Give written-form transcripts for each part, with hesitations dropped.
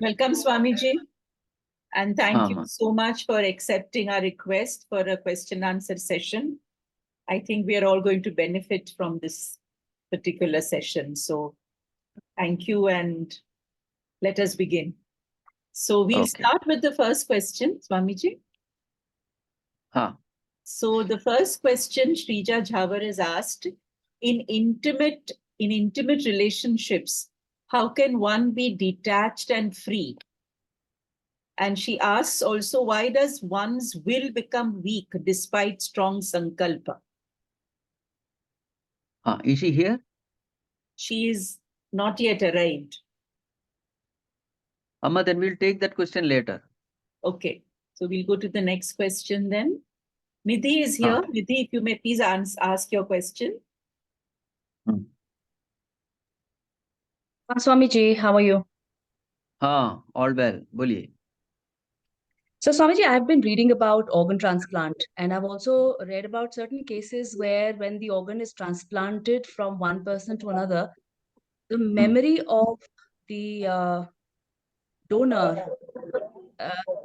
Welcome, Swamiji. And thank you Ma'am. so much for accepting our request for a question answer session. I think we are all going to benefit from this particular session. So thank you, and let us begin. So we'll Okay. start with the first question, Swamiji. So the first question Shrija Jhavar has asked, in intimate relationships, how can one be detached and free? And she asks also, why does one's will become weak despite strong sankalpa? Is she here? She is not yet arrived. Amma, then we'll take that question later. Okay, so we'll go to the next question then. Nidhi is here. Nidhi, if you may please ask your question. Swamiji, how are you? All well. Boliye. So, Swamiji, I've been reading about organ transplant, and I've also read about certain cases where when the organ is transplanted from one person to another, the memory of the donor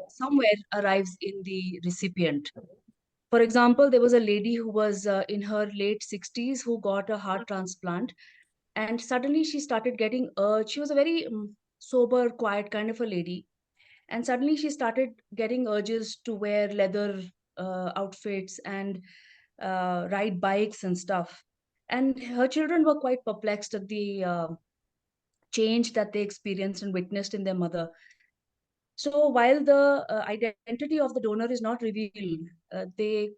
somewhere arrives in the recipient. For example, there was a lady who was in her late 60s who got a heart transplant, and suddenly she started getting urge. She was a very sober, quiet kind of a lady, and suddenly she started getting urges to wear leather outfits and ride bikes and stuff. And her children were quite perplexed at the change that they experienced and witnessed in their mother. So while the identity of the donor is not revealed, they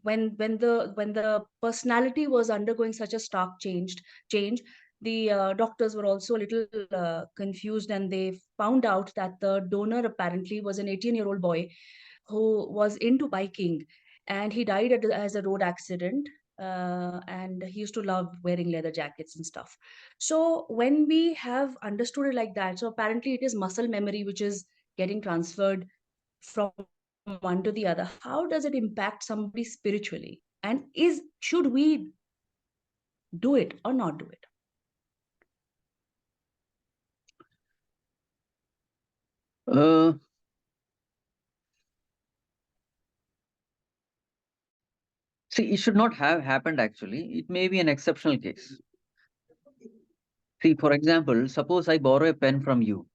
when the personality was undergoing such a stark change, the doctors were also a little confused, and they found out that the donor apparently was an 18-year-old boy who was into biking, and he died as a road accident. And he used to love wearing leather jackets and stuff. So when we have understood it like that, so apparently it is muscle memory which is getting transferred from one to the other. How does it impact somebody spiritually? And should we do it or not do it? See, it should not have happened actually. It may be an exceptional case. See, for example, suppose I borrow a pen from you.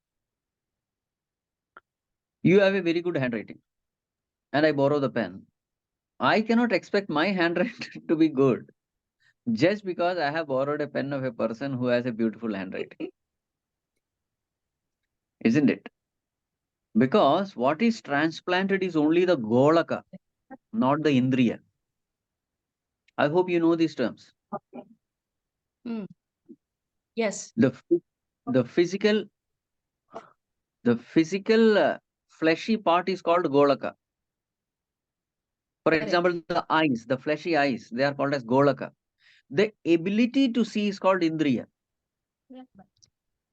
You have a very good handwriting, and I borrow the pen. I cannot expect my handwriting to be good just because I have borrowed a pen of a person who has a beautiful handwriting. Isn't it? Because what is transplanted is only the golaka, not the indriya. I hope you know these terms. Yes. The physical fleshy part is called golaka. For example, the eyes, the fleshy eyes, they are called as golaka. The ability to see is called indriya.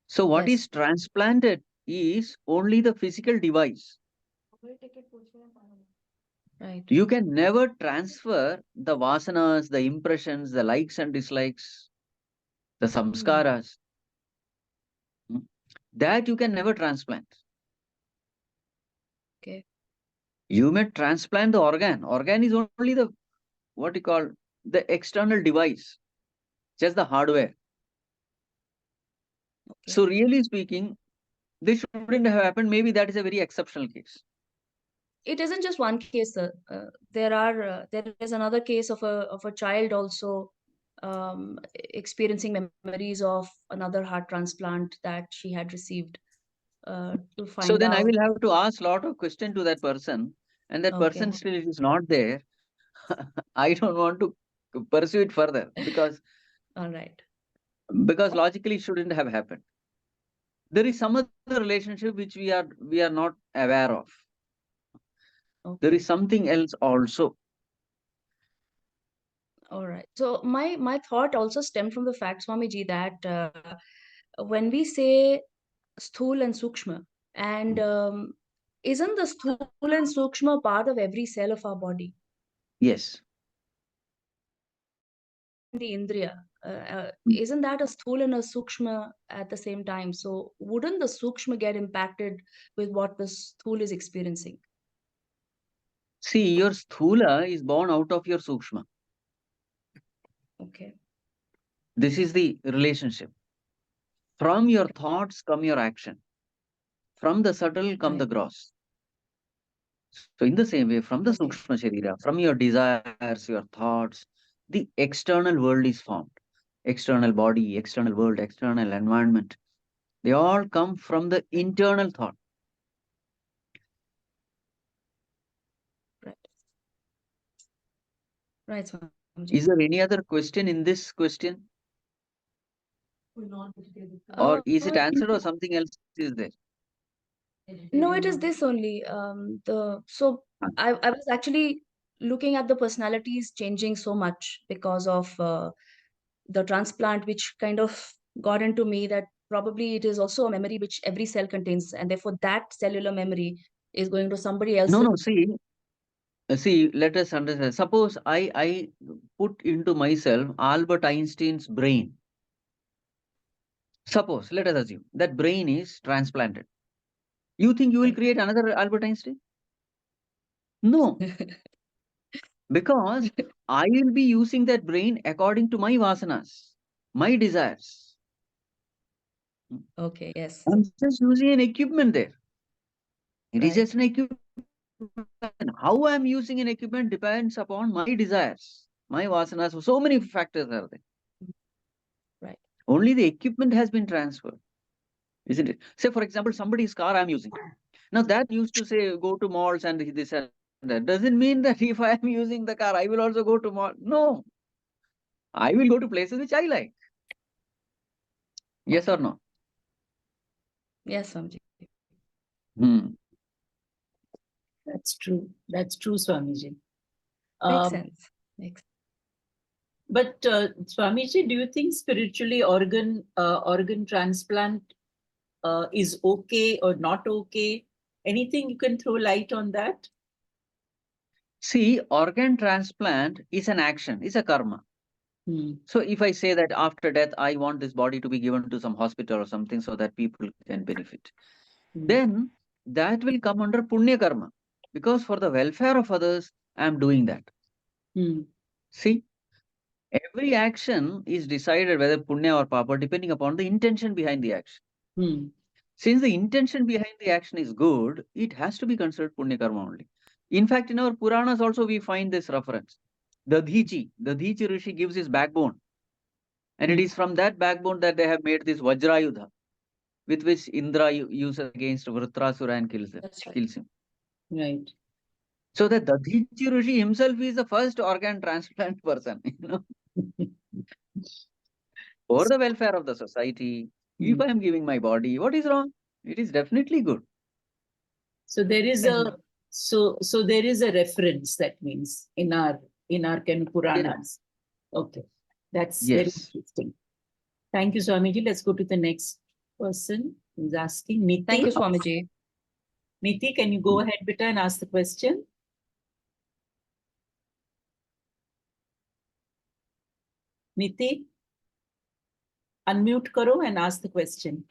So what is transplanted is only the physical device. Right. You can never transfer the vasanas, the impressions, the likes and dislikes, the samskaras. That you can never transplant. Okay. You may transplant the organ. Organ is only the, what you call, the external device, just the hardware. Okay. So really speaking, this shouldn't have happened. Maybe that is a very exceptional case. It isn't just one case, sir. There is another case of a child also experiencing memories of another heart transplant that she had received. To find so then out. I will have to ask a lot of questions to that person, and that person still is not there. I don't want to pursue it further because all right, because logically it shouldn't have happened. There is some other relationship which we are not aware of. There is something else also. All right. So my thought also stemmed from the fact, Swamiji, that when we say sthul and sukshma, and isn't the sthul and sukshma part of every cell of our body? Yes. The indriya, Isn't that a sthula and a sukshma at the same time? So wouldn't the sukshma get impacted with what the sthula is experiencing? See, your sthula is born out of your sukshma. Okay. This is the relationship. From your thoughts come your action. From the subtle come the Right. gross. So in the same way, from the Okay. sukshma sharira, from your desires, your thoughts, the external world is formed. External body, external world, external environment. They all come from the internal thought. Right. Right, Swamiji. Is there any other question in this question? Or is it answered or something else is there? No, it is this only. I was actually looking at the personalities changing so much because of the transplant, which kind of got into me that probably it is also a memory which every cell contains, and therefore that cellular memory is going to somebody No, else's. no, see, let us understand. Suppose I put into myself Albert Einstein's brain. Suppose, let us assume that brain is transplanted. You think you will create another Albert Einstein? No, because I will be using that brain according to my vasanas, my desires. Okay, yes, I'm just using an equipment there. It is right. just an equipment. How I'm using an equipment depends upon my desires, my vasanas. So many factors are there. Right. Only the equipment has been transferred, isn't it? Say, for example, somebody's car I'm using. Now that used to say go to malls and this and that. Doesn't mean that if I am using the car, I will also go to mall. No, I will go to places which I like. Yes or Okay. no? Yes, Swamiji. Hmm. That's true. That's true, Swamiji. Makes Um, sense. Makes but Swamiji, do you think spiritually organ transplant is okay or not okay? Anything you can throw light on that? See, organ transplant is an action, is a karma. Hmm. So if I say that after death, I want this body to be given to some hospital or something so that people can benefit, Hmm. then that will come under punya karma. Because for the welfare of others, I am doing that. Hmm. See, every action is decided whether punya or papa depending upon the intention behind the action. Hmm. Since the intention behind the action is good, it has to be considered punya karma only. In fact, in our Puranas also we find this reference. The Dhichi Rishi gives his backbone. And it Hmm. is from that backbone that they have made this Vajrayudha, with which Indra uses against Vritrasura and That's right. kills him. Right. So the Dadhichi Rishi himself is the first organ transplant person, for the welfare of the society. If Hmm. I am giving my body, what is wrong? It is definitely good. So there is Mhm. so there is a reference, that means in our kind of Yes. Puranas. Okay. That's very Yes. interesting. Thank you, Swamiji. Let's go to the next person who's asking. Thank Niti. you, Swamiji. Niti, can you go ahead, Bita, and ask the question? Niti, unmute karo and ask the question.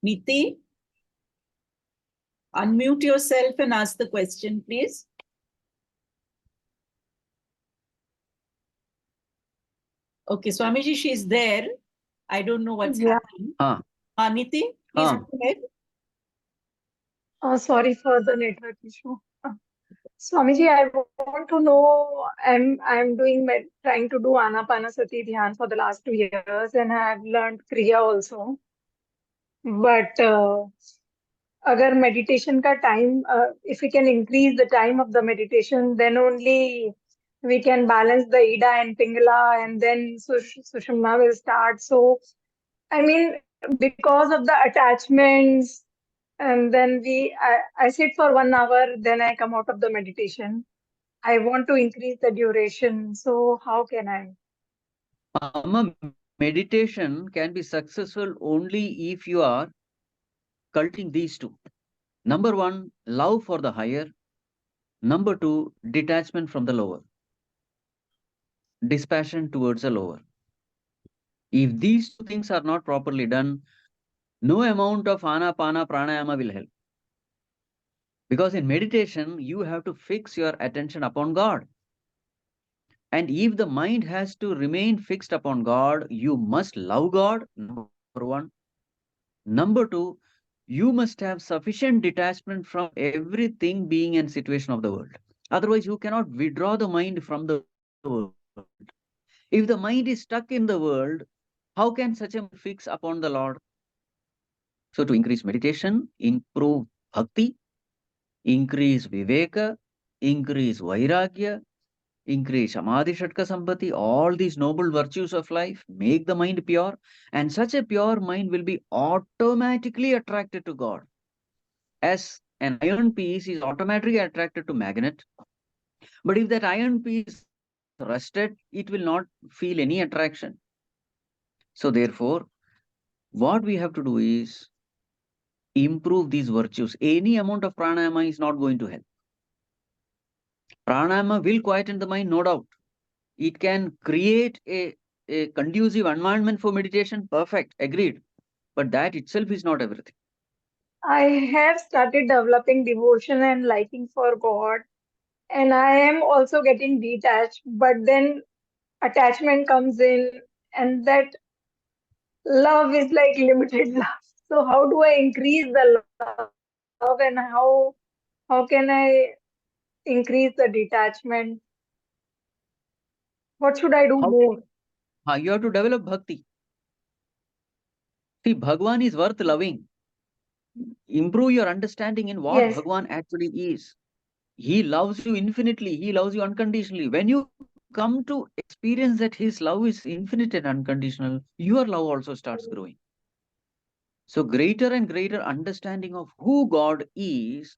Niti, unmute yourself and ask the question, please. Okay, Swamiji, she's there. I don't know what's Yeah, happening. Ah, Niti, please ah. go ahead. sorry for the network issue. Swamiji, I want to know, I'm doing trying to do Anapanasati Dhyan for the last 2 years, and I have learned Kriya also. But अगर meditation का time, if we can increase the time of the meditation, then only we can balance the Ida and Pingala, and then Sushumna will start. So, I mean, because of the attachments, and then I sit for 1 hour, then I come out of the meditation. I want to increase the duration. So how can I? Amma, meditation can be successful only if you are cultivating these two. Number one, love for the higher. Number two, detachment from the lower. Dispassion towards the lower. If these two things are not properly done, no amount of anapana pranayama will help. Because in meditation, you have to fix your attention upon God. And if the mind has to remain fixed upon God, you must love God, number one. Number two, you must have sufficient detachment from everything, being and situation of the world. Otherwise, you cannot withdraw the mind from the world. If the mind is stuck in the world, how can such a mind fix upon the Lord? So, to increase meditation, improve bhakti, increase viveka, increase vairagya, increase samadhi shatka sampati, all these noble virtues of life, make the mind pure, and such a pure mind will be automatically attracted to God. As an iron piece is automatically attracted to magnet, but if that iron piece is rusted, it will not feel any attraction. So therefore, what we have to do is improve these virtues. Any amount of pranayama is not going to help. Pranayama will quieten the mind, no doubt. It can create a conducive environment for meditation, perfect, agreed. But that itself is not everything. I have started developing devotion and liking for God, and I am also getting detached, but then attachment comes in, and that love is like limited love. So how do I increase the love, and how can I increase the detachment? What should I do How more? you have to develop bhakti. See, Bhagwan is worth loving. Improve your understanding in what Yes, Bhagwan actually is. He loves you infinitely. He loves you unconditionally. When you come to experience that his love is infinite and unconditional, your love also starts growing. So greater and greater understanding of who God is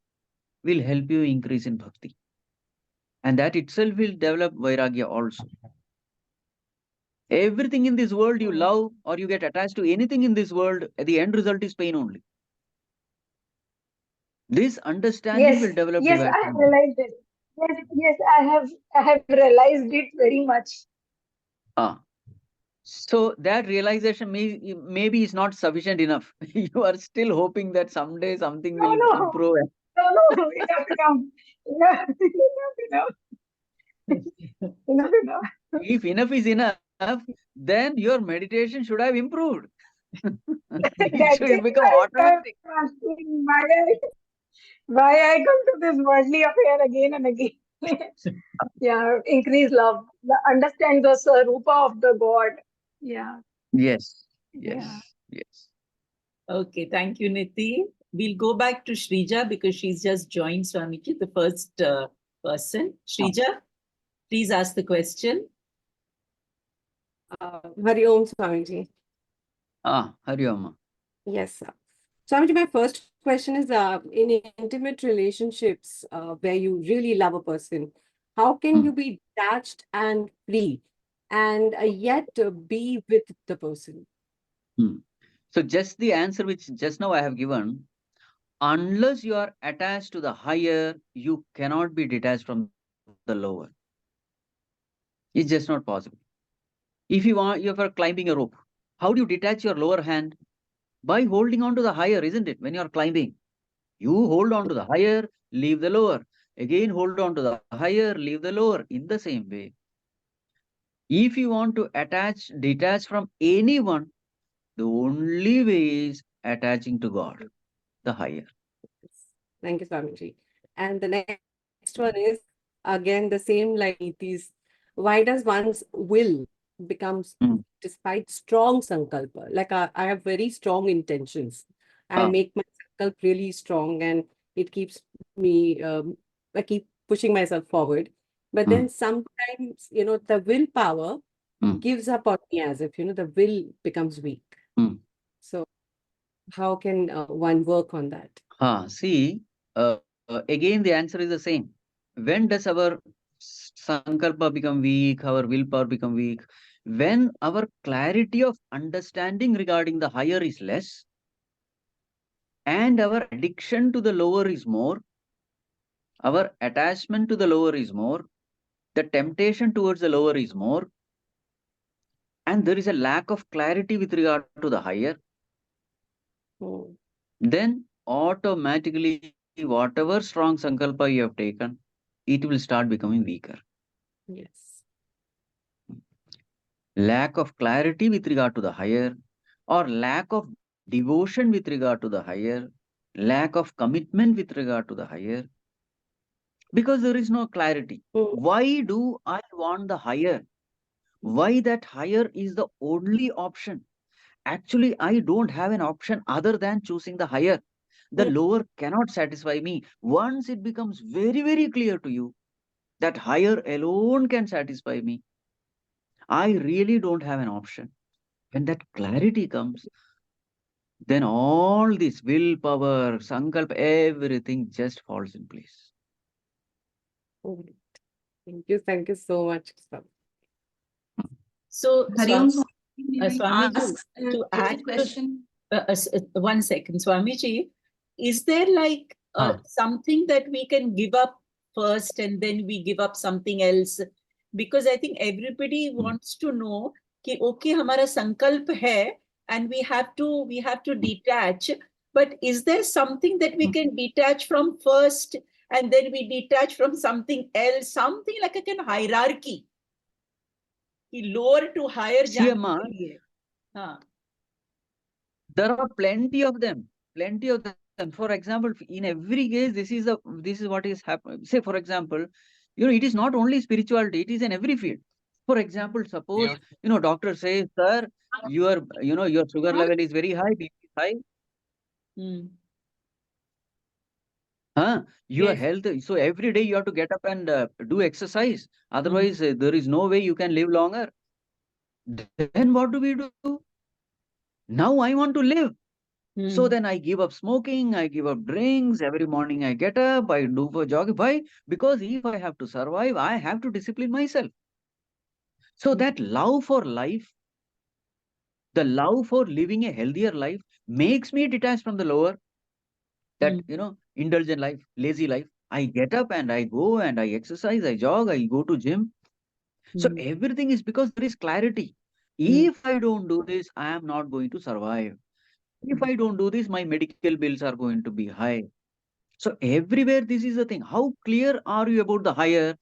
will help you increase in bhakti. And that itself will develop vairagya also. Everything in this world you love or you get attached to anything in this world, the end result is pain only. This understanding will yes, develop yes, I have detachment. realized it. Yes, yes, I have realized it very much. Ah, so that realization maybe is not sufficient enough. You are still hoping that someday something No, will no, improve. no, enough, enough, enough, enough, enough. If enough is enough, then your meditation should have improved. It That's should it. become automatic. I'm asking why I come to this worldly affair again and again. Yeah, increase love, understand the Sarupa of the God. Yeah, Yes, yeah. yes, yes. Okay, thank you, Niti. We'll go back to Shrija because she's just joined Swamiji, the first person. Shrija, please ask the question. Hari Om Swamiji. Hari Om. Yes, sir. Swamiji, my first question is in intimate relationships where you really love a person, how can you be detached and free and yet be with the person? So just the answer which just now I have given, unless you are attached to the higher, you cannot be detached from the lower. It's just not possible. If you are climbing a rope, how do you detach your lower hand? By holding on to the higher, isn't it? When you are climbing, you hold on to the higher, leave the lower. Again, hold on to the higher, leave the lower. In the same way, if you want to detach from anyone, the only way is attaching to God, the higher. Thank you, Swamiji. And the next one is again the same like Niti's. Why does one's will becomes Hmm. despite strong sankalpa? Like I have very strong intentions. I Ah, make my sankalp really strong and it keeps me, I keep pushing myself forward. But hmm, then sometimes, the willpower hmm, gives up on me as if, the will becomes weak. hmm. So how can one work on that? See, again, the answer is the same. When does our sankalpa become weak, our willpower become weak? When our clarity of understanding regarding the higher is less, and our addiction to the lower is more, our attachment to the lower is more, the temptation towards the lower is more, and there is a lack of clarity with regard to the higher, Hmm. then automatically whatever strong sankalpa you have taken, it will start becoming weaker. Yes. Lack of clarity with regard to the higher, or lack of devotion with regard to the higher, lack of commitment with regard to the higher, because there is no clarity. Hmm. Why do I want the higher? Why that higher is the only option? Actually, I don't have an option other than choosing the higher. The Hmm. lower cannot satisfy me. Once it becomes very, very clear to you that higher alone can satisfy me, I really don't have an option. When that clarity comes, then all this willpower, sankalp, everything just falls in place. Oh, thank you so much, sir. So, Hariom, Swami, may I Swamiji, ask a to related add to question? 1 second, Swamiji, is there like Huh. something that we can give up first and then we give up something else? Because I think everybody wants to know कि okay, हमारा संकल्प है and we have to detach. But is there something that we can detach from first and then we detach from something else, something like a kind of hierarchy, कि lower to higher See, जाने Amma, के लिए. हाँ. there are plenty of them. Plenty of them. For example, in every case, this is what is happening. Say, for example, it is not only spirituality; it is in every field. For example, suppose doctor says, "Sir, your sugar level is very high, BP is high. Hmm. Your Yes. health. So every day you have to get up and do exercise. Otherwise, there is no way you can live longer." Then what do we do? Now I want to live. So Hmm. then I give up smoking, I give up drinks. Every morning I get up, I do for jogging. Why? Because if I have to survive, I have to discipline myself. So that love for life, the love for living a healthier life makes me detached from the lower, Hmm. that, indulgent life, lazy life. I get up and I go and I exercise, I jog, I go to gym. So Hmm. everything is because there is clarity. Hmm. If I don't do this, I am not going to survive. If I don't do this, my medical bills are going to be high. So everywhere this is the thing. How clear are you about the higher?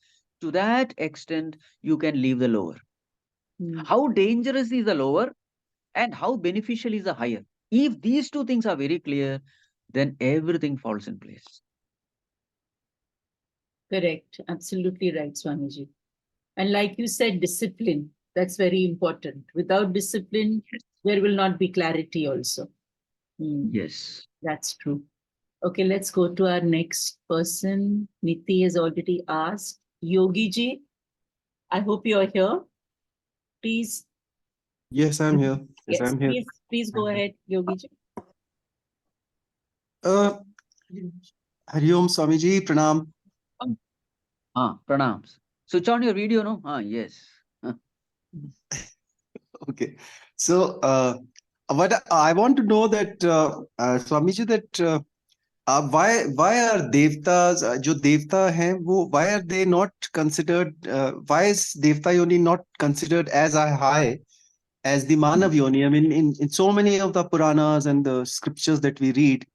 To that extent, you can leave the lower. Hmm. How dangerous is the lower and how beneficial is the higher? If these two things are very clear, then everything falls in place. Correct. Absolutely right, Swamiji. And like you said, discipline, that's very important. Without discipline, there will not be clarity also. Hmm. Yes. That's true. Okay, let's go to our next person. Niti has already asked. Yogi ji, I hope you're here. Please, Yes, I'm here. Yes, yes, I'm here. please go I'm here. ahead, Yogi ji. Uh, Hari Om Swamiji, Pranam. Pranams. Switch on your video, no? Yes. Okay. So, what I want to know that Swamiji, that why are devtas, जो devta हैं, वो why are they not considered? Why is devta yoni not considered as a high as the Manav Yoni? I mean, in so many of the Puranas and the scriptures that we read,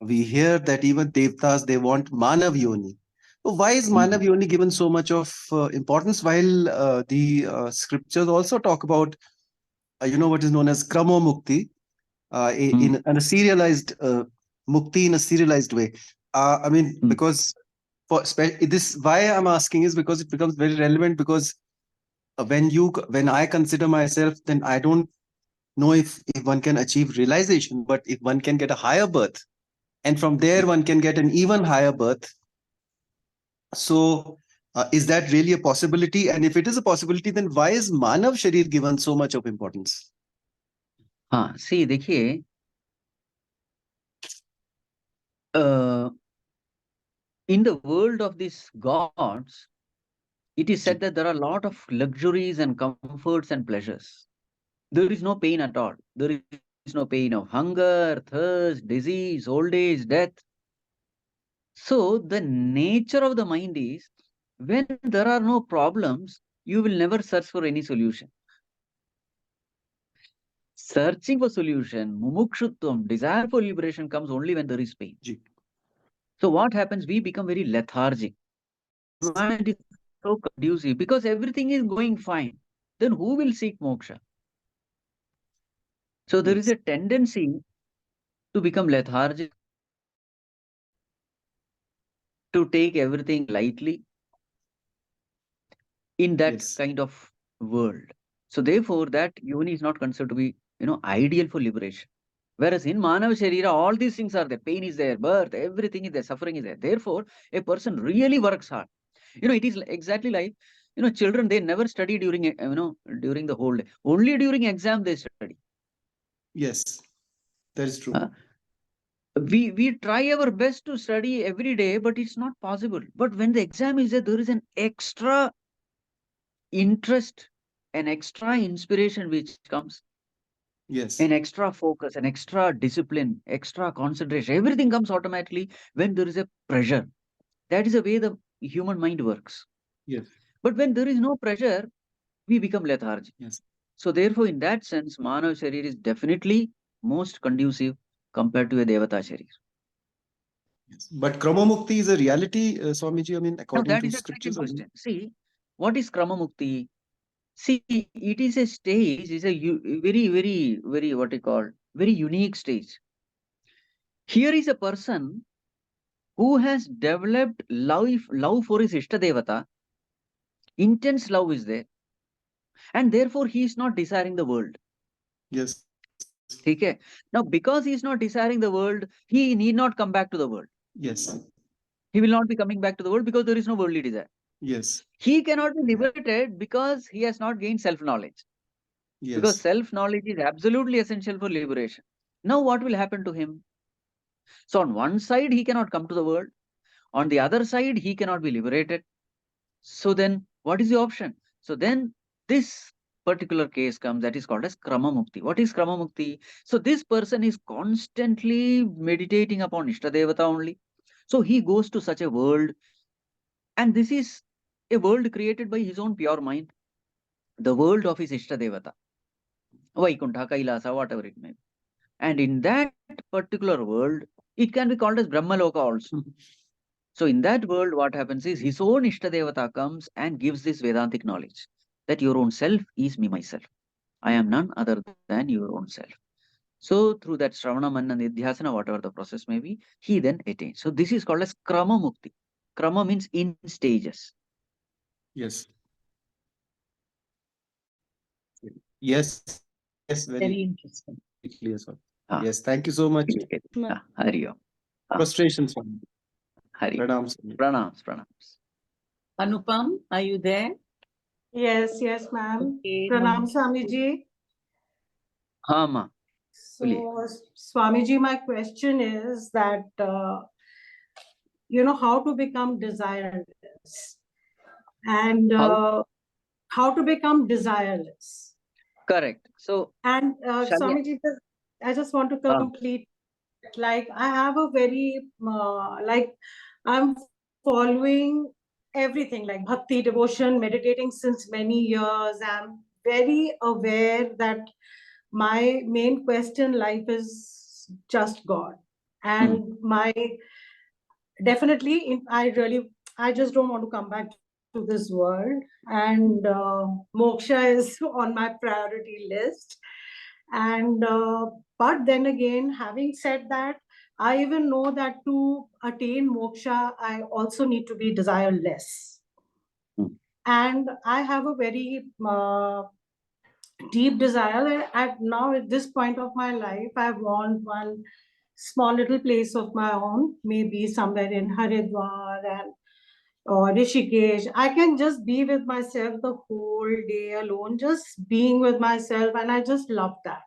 we hear that even devtas, they want Manav Yoni. So why is Manav Yoni given so much of importance, while the scriptures also talk about, what is known as Kramo Mukti, in a serialized Mukti in a serialized way? I mean, because this, why I'm asking is because it becomes very relevant, because when I consider myself, then I don't know if one can achieve realization, but if one can get a higher birth, and from there one can get an even higher birth. So is that really a possibility? And if it is a possibility, then why is Manav Sharir given so much of importance? See, देखिए, in the world of these gods, it is said that there are a lot of luxuries and comforts and pleasures. There is no pain at all. There is no pain of hunger, thirst, disease, old age, death. So the nature of the mind is, when there are no problems, you will never search for any solution. Searching for solution, mumukshutvam, desire for liberation comes only when there is pain. Ji. So what happens? We become very lethargic. Mind is so conducive because everything is going fine. Then who will seek moksha? So there is Yes. a tendency to become lethargic, to take everything lightly in that Yes. kind of world. So therefore, that yoni is not considered to be, ideal for liberation. Whereas in Manav Sharira, all these things are there. Pain is there, birth, everything is there, suffering is there. Therefore, a person really works hard. It is exactly like, children, they never study during, during the whole day. Only during exam they study. Yes. That is true. We try our best to study every day, but it's not possible. But when the exam is there is an extra interest, an extra inspiration which comes, Yes. an extra focus, an extra discipline, extra concentration. Everything comes automatically when there is a pressure. That is the way the human mind works. Yes. But when there is no pressure, we become lethargic. Yes. So therefore, in that sense, Manav Sharir is definitely most conducive compared to a Devata Sharir. Yes. But Krama Mukti is a reality, Swamiji, I mean, Now according that to is a tricky scriptures. question. See, what is Krama Mukti? See, it is a stage, is a very, very, very, what you call, very unique stage. Here is a person who has developed love for his Ishtadevata, intense love is there, and therefore he is not desiring the world. Yes. Okay. Now, because he is not desiring the world, he need not come back to the world. Yes. He will not be coming back to the world because there is no worldly desire. Yes. He cannot be liberated because he has not gained self-knowledge. Because Yes. self-knowledge is absolutely essential for liberation. Now, what will happen to him? So, on one side, he cannot come to the world. On the other side, he cannot be liberated. So then, what is the option? So then, this particular case comes that is called as Krama Mukti. What is Krama Mukti? So this person is constantly meditating upon Ishtadevata only. So he goes to such a world, and this is a world created by his own pure mind, the world of his Ishtadevata, Vaikuntha, Kailasa, whatever it may be. And in that particular world, it can be called as Brahmaloka also. So in that world, what happens is his own Ishtadevata comes and gives this Vedantic knowledge that your own self is me, myself. I am none other than your own self. So through that Shravana, Manana, Nidhyasana, whatever the process may be, he then attains. So this is called as Krama Mukti. Krama means in stages. Yes. Yes. Yes. Very Very interesting. clear, sir. Ah, Yes. Thank you so much. Hari Om. Frustrations, Swami. Hari Om. Pranam, Swami. Pranams, pranams. Anupam, are you there? Yes, yes, ma'am. Okay, Pranam, Swamiji. Hama. So, Swamiji, my question is that, how to become desireless and how to become desireless. Correct. So, And shall we- Swamiji, I just want to complete, like, I have a very, I'm following everything like bhakti, devotion, meditating since many years. I'm very aware that my main quest in life is just God. And definitely, I just don't want to come back to this world. And moksha is on my priority list. And but then again, having said that, I even know that to attain moksha, I also need to be desireless. And I have a very deep desire. At this point of my life, I want one small little place of my own, maybe somewhere in Haridwar or Rishikesh. I can just be with myself the whole day alone, just being with myself, and I just love that.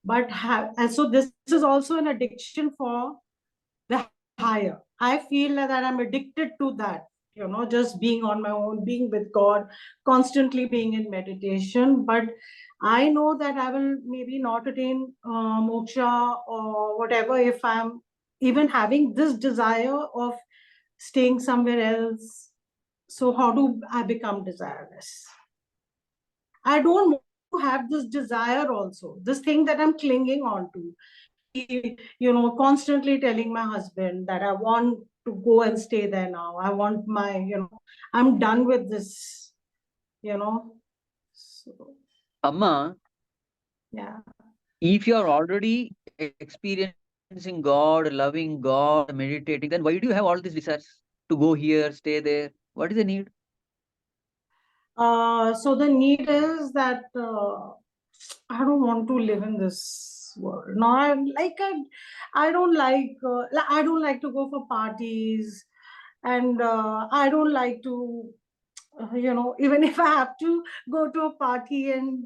But and so this is also an addiction for the higher. I feel that I'm addicted to that, just being on my own, being with God, constantly being in meditation. But I know that I will maybe not attain moksha or whatever if I'm even having this desire of staying somewhere else. So how do I become desireless? I don't want to have this desire also, this thing that I'm clinging on to. Constantly telling my husband that I want to go and stay there now. I want I'm done with this, So, Amma, yeah. if you are already experiencing God, loving God, meditating, then why do you have all these desires to go here, stay there? What is the need? So the need is that I don't want to live in this world. No, I don't I don't like to go for parties, and I don't like to, even if I have to go to a party and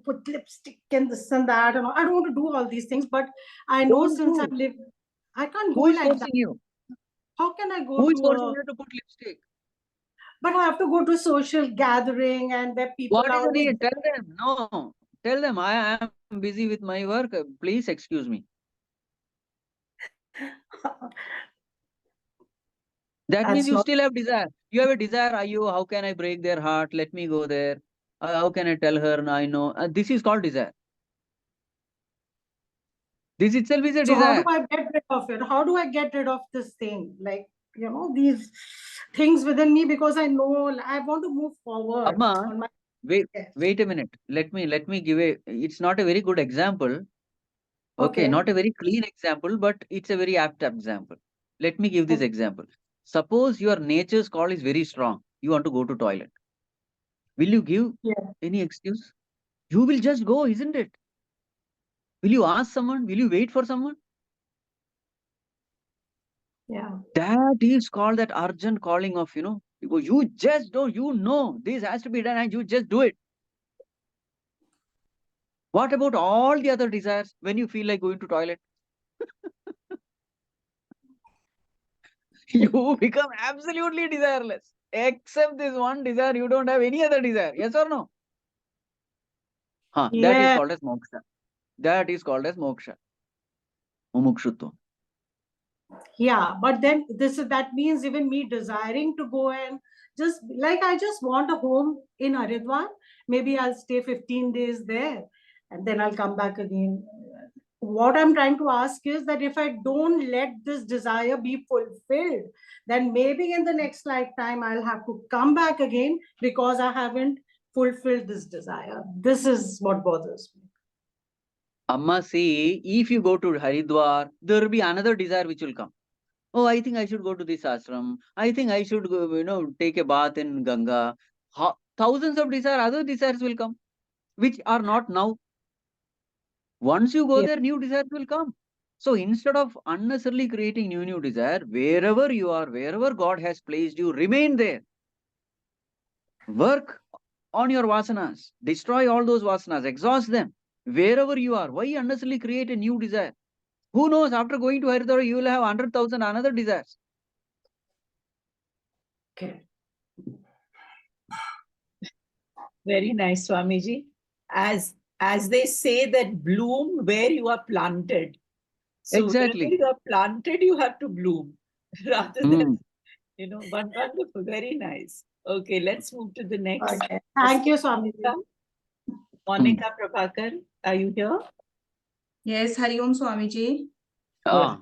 put lipstick and this and that, and I don't want to do all these things. But I know Don't since do. I've lived, I can't go Who is like that. forcing you? How can I go Who is to forcing a? you to put lipstick? But I have to go to a social gathering and where people What is are the always. need? Tell them. No. Tell them I am busy with my work. Please excuse me. That means That's you not. still have desire. You have a desire. Are you? How can I break their heart? Let me go there. How can I tell her? I know. This is called desire. This itself is a So how do desire. I get rid of it? How do I get rid of this thing? Like, these things within me, because I know I want to move forward Amma, on my. wait, Yes. wait a minute. Let me give a. It's not a very good example. Okay, Okay. not a very clean example, but it's a very apt example. Let me give this Okay. example. Suppose your nature's call is very strong. You want to go to toilet. Will you give Yeah. any excuse? You will just go, isn't it? Will you ask someone? Will you wait for someone? Yeah. That is called that urgent calling of, you just don't, this has to be done and you just do it. What about all the other desires when you feel like going to toilet? You become absolutely desireless. Except this one desire, you don't have any other desire. Yes or no? That is Yeah. called as moksha. That is called as moksha. Mumukshutva. Yeah. But then that means even me desiring to go and just like I just want a home in Haridwar. Maybe I'll stay 15 days there and then I'll come back again. What I'm trying to ask is that if I don't let this desire be fulfilled, then maybe in the next lifetime I'll have to come back again because I haven't fulfilled this desire. This is what bothers me. Amma, see, if you go to Haridwar, there will be another desire which will come. Oh, I think I should go to this ashram. I think I should go, take a bath in Ganga. Thousands of other desires will come, which are not now. Once you go Yeah. there, new desires will come. So instead of unnecessarily creating new desire, wherever you are, wherever God has placed you, remain there. Work on your vasanas. Destroy all those vasanas. Exhaust them. Wherever you are, why unnecessarily create a new desire? Who knows, after going to Haridwar, you will have 100,000 another desires. Okay. Very nice, Swamiji. As they say that bloom where you are planted. So wherever Exactly. you are planted, you have to bloom rather than, Hmm. wonderful, very nice. Okay, let's move to the next. Okay. Thank you, Swami. Monica Prabhakar, are you here? Yes, Hari Om Swamiji. Ah,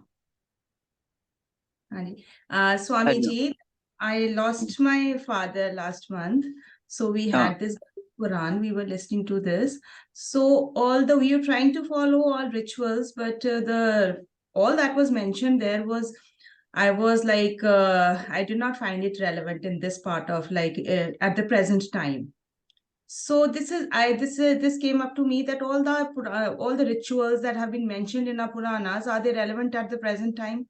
Hari. Hari Om. Swamiji, I lost my father last month. So we Ah. had this Quran, we were listening to this. So we were trying to follow all rituals, but all that was mentioned there was, I was like, I did not find it relevant in this part of at the present time. So this came up to me that all the rituals that have been mentioned in our Puranas, are they relevant at the present time?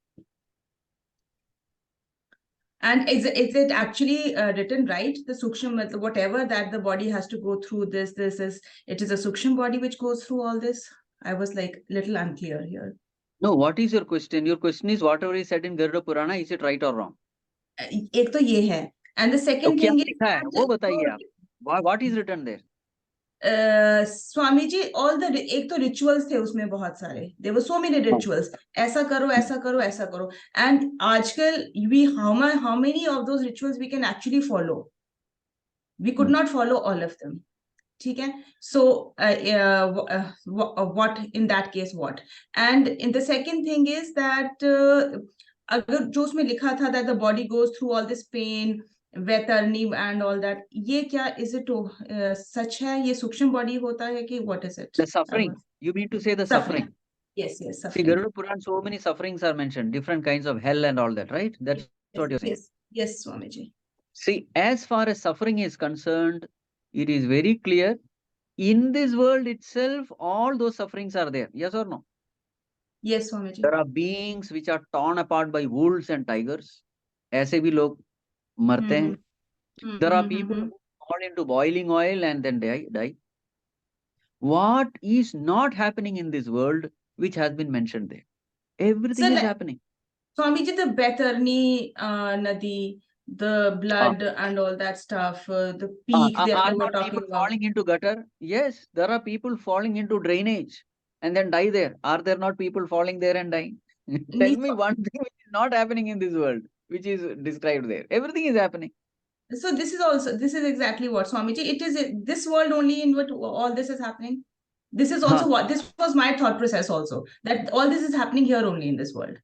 And is it actually written right? The sukshma, whatever that the body has to go through, it is a sukshma body which goes through all this. I was like little unclear here. No, what is your question? Your question is whatever is said in Garuda Purana, is it right or wrong? एक तो ये है, and the तो second क्या thing is लिखा है वो बताइए आप. What is written there? Swami ji, all the एक तो रिचुअल्स थे उसमें बहुत सारे, there were so many rituals, ऐसा करो ऐसा करो ऐसा करो, एंड आजकल we how many of those rituals we can actually follow, we could not follow all of them, ठीक है. सो what in that case what, and in the second thing is that अगर जो उसमें लिखा था that the body goes through all this pain, Vaitarani and all that, ये क्या is it सच है, ये सूक्ष्म बॉडी होता है कि what is it? The suffering. You mean to say the suffering? Yes, See, suffering. Garuda Puran, so many sufferings are mentioned, different kinds of hell and all that, right? That's what you're saying. Yes, Swamiji. See, as far as suffering is concerned, it is very clear. In this world itself, all those sufferings are there. Yes or no? Yes, Swamiji. There are beings which are torn apart by wolves and tigers. ऐसे भी लोग मरते हैं. There are people who fall into boiling oil and then die. What is not happening in this world, which has been mentioned there? Everything is happening. Swamiji, the Baitarni Nadi, the blood and all that stuff, the peak that Are they were not talking people about. falling into gutter? Yes, there are people falling into drainage and then die there. Are there not people falling there and dying? Tell me one thing which is not happening in this world, which is described there. Everything is happening. So this is exactly what, Swamiji, it is this world only in what all this is happening. This is also what, this was my thought process also, that all this is happening here only in this world.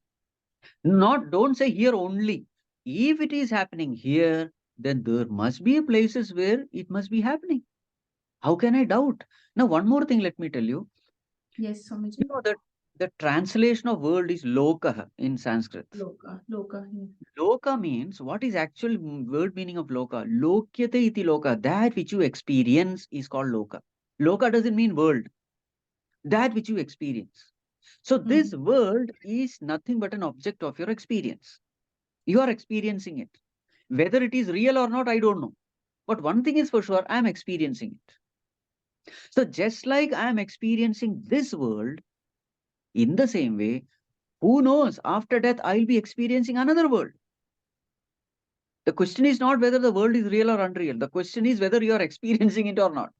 Don't say here only. If it is happening here, then there must be places where it must be happening. How can I doubt? Now, one more thing, let me tell you. Yes, Swamiji. You know that the translation of word is loka in Sanskrit. Loka. Yeah. Loka means, what is actual word meaning of loka? Lokyate iti loka. That which you experience is called loka. Loka doesn't mean world. That which you experience. So this world is nothing but an object of your experience. You are experiencing it. Whether it is real or not, I don't know. But one thing is for sure, I am experiencing it. So just like I am experiencing this world, in the same way, who knows, after death, I'll be experiencing another world. The question is not whether the world is real or unreal. The question is whether you are experiencing it or not.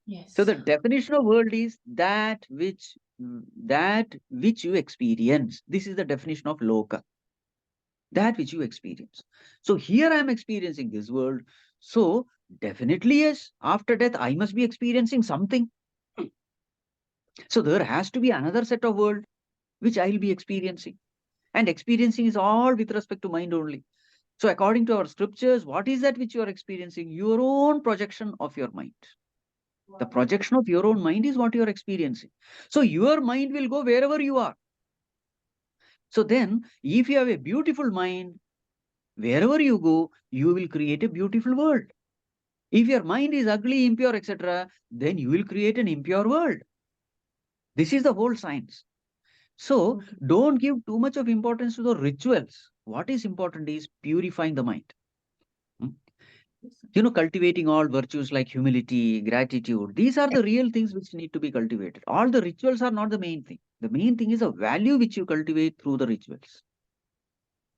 Yes. So the definition of world is that which you experience. This is the definition of loka. That which you experience. So here I am experiencing this world. So definitely yes, after death, I must be experiencing something. So there has to be another set of world which I will be experiencing. And experiencing is all with respect to mind only. So according to our scriptures, what is that which you are experiencing? Your own projection of your mind. The projection of your own mind is what you are experiencing. So your mind will go wherever you are. So then, if you have a beautiful mind, wherever you go, you will create a beautiful world. If your mind is ugly, impure, etc., then you will create an impure world. This is the whole science. So don't give too much of importance to the rituals. What is important is purifying the mind. Cultivating all virtues like humility, gratitude. These are the real things which need to be cultivated. All the rituals are not the main thing. The main thing is a value which you cultivate through the rituals.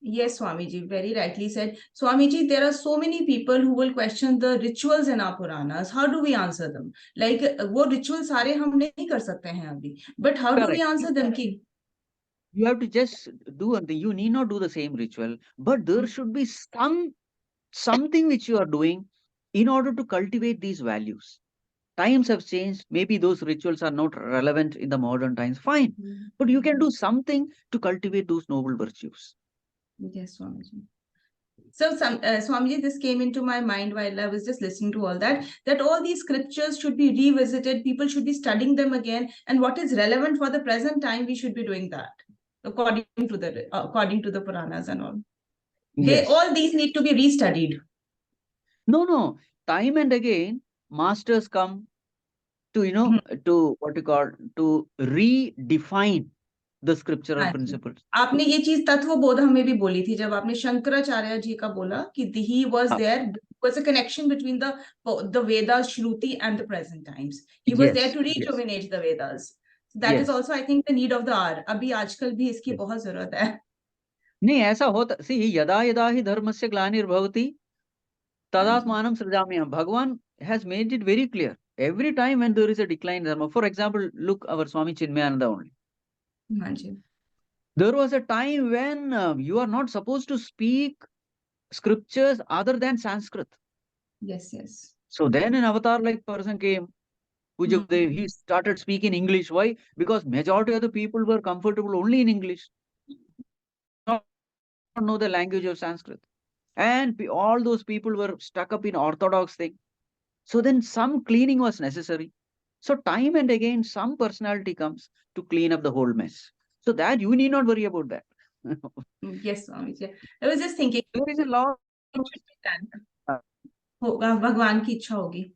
Yes, Swamiji, very rightly said. Swamiji, there are so many people who will question the rituals in our Puranas. How do we answer them? Like, वो rituals सारे हम नहीं कर सकते हैं अभी. But how do we answer them? Ki? You have to just do, you need not do the same ritual, but there should be something which you are doing in order to cultivate these values. Times have changed. Maybe those rituals are not relevant in the modern times. Fine. But you can do something to cultivate those noble virtues. Yes, Swamiji. So, Swamiji, this came into my mind while I was just listening to all that all these scriptures should be revisited. People should be studying them again. And what is relevant for the present time, we should be doing that according to the Puranas and all. Yes. All these need to be restudied. No. Time and again, masters come to, to redefine the scriptural principles. आपने ये चीज तत्वबोध हमें भी बोली थी जब आपने शंकराचार्य जी का बोला कि he was there was a connection between the Vedas, Shruti and the present times. He was there to rejuvenate the Vedas. So that is also, I think, the need of the hour. अभी आजकल भी इसकी बहुत जरूरत है. नहीं ऐसा होता, यदा यदा ही धर्मस्य ग्लानिर्भवति तदात्मानं सृजाम्यहम्. Bhagavan has made it very clear. Every time when there is a decline in dharma, for example, look our Swami Chinmayananda only. Manji. There was a time when you are not supposed to speak scriptures other than Sanskrit. Yes, yes. So then an avatar like person came, Puja Hmm. Gurudev, he started speaking English. Why? Because majority of the people were comfortable only in English, not know the language of Sanskrit. And all those people were stuck up in orthodox thing. So then some cleaning was necessary. So time and again, some personality comes to clean up the whole mess. So that you need not worry about that. Yes, Swamiji. I was just thinking, There is a lot. it should be done. होगा भगवान की इच्छा होगी.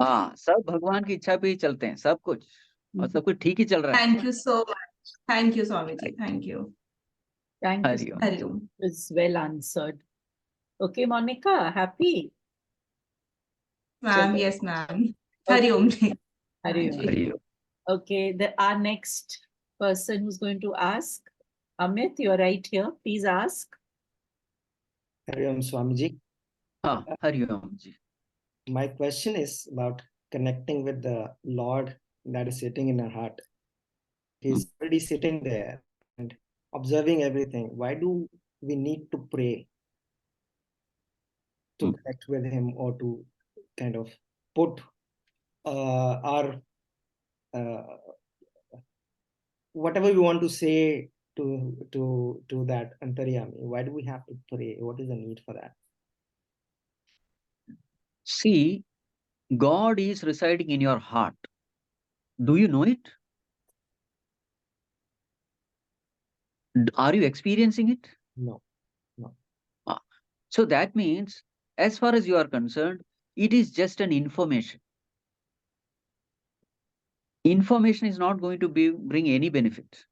हाँ, सब भगवान की इच्छा पे ही चलते हैं, सब कुछ और सब कुछ ठीक ही चल रहा है. Thank you so much. Thank you, Swamiji. Thank you. Thank you. Hari Om. Hari Om. It was well answered. Okay, Monica, happy? Ma'am, Chalo. yes, ma'am. Hari Om. Hari Om. Hari Om. Okay, our next person who's going to ask, Amit, you're right here. Please ask. Hari Om Swamiji. हाँ, Hari Om ji. My question is about connecting with the Lord that is sitting in our heart. He's already sitting there and observing everything. Why do we need to pray to connect with him, or to kind of put our whatever we want to say to that Antaryami? Why do we have to pray? What is the need for that? See, God is residing in your heart. Do you know it? Are you experiencing it? No, no. So that means, as far as you are concerned, it is just an information. Information is not going to bring any benefit.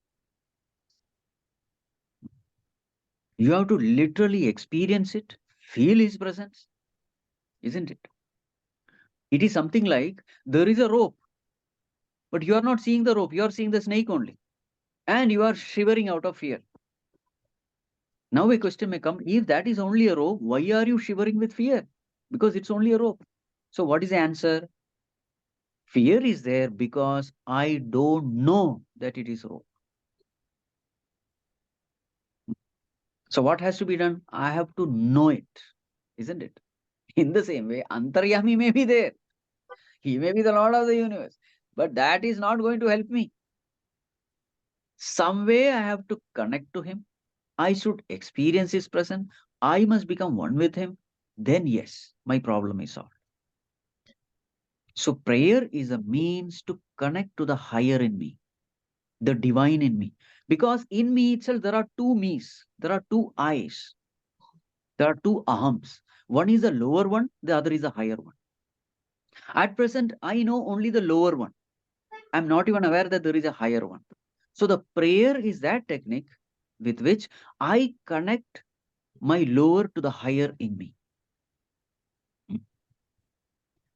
You have to literally experience it, feel his presence, isn't it? It is something like there is a rope, but you are not seeing the rope, you are seeing the snake only, and you are shivering out of fear. Now a question may come, if that is only a rope, why are you shivering with fear? Because it's only a rope. So what is the answer? Fear is there because I don't know that it is rope. So what has to be done? I have to know it, isn't it? In the same way, Antaryami may be there. He may be the Lord of the universe, but that is not going to help me. Some way I have to connect to him. I should experience his presence. I must become one with him. Then yes, my problem is solved. So prayer is a means to connect to the higher in me, the divine in me. Because in me itself, there are two me's, there are two I's, there are two ahams. One is a lower one, the other is a higher one. At present, I know only the lower one. I'm not even aware that there is a higher one. So the prayer is that technique with which I connect my lower to the higher in me.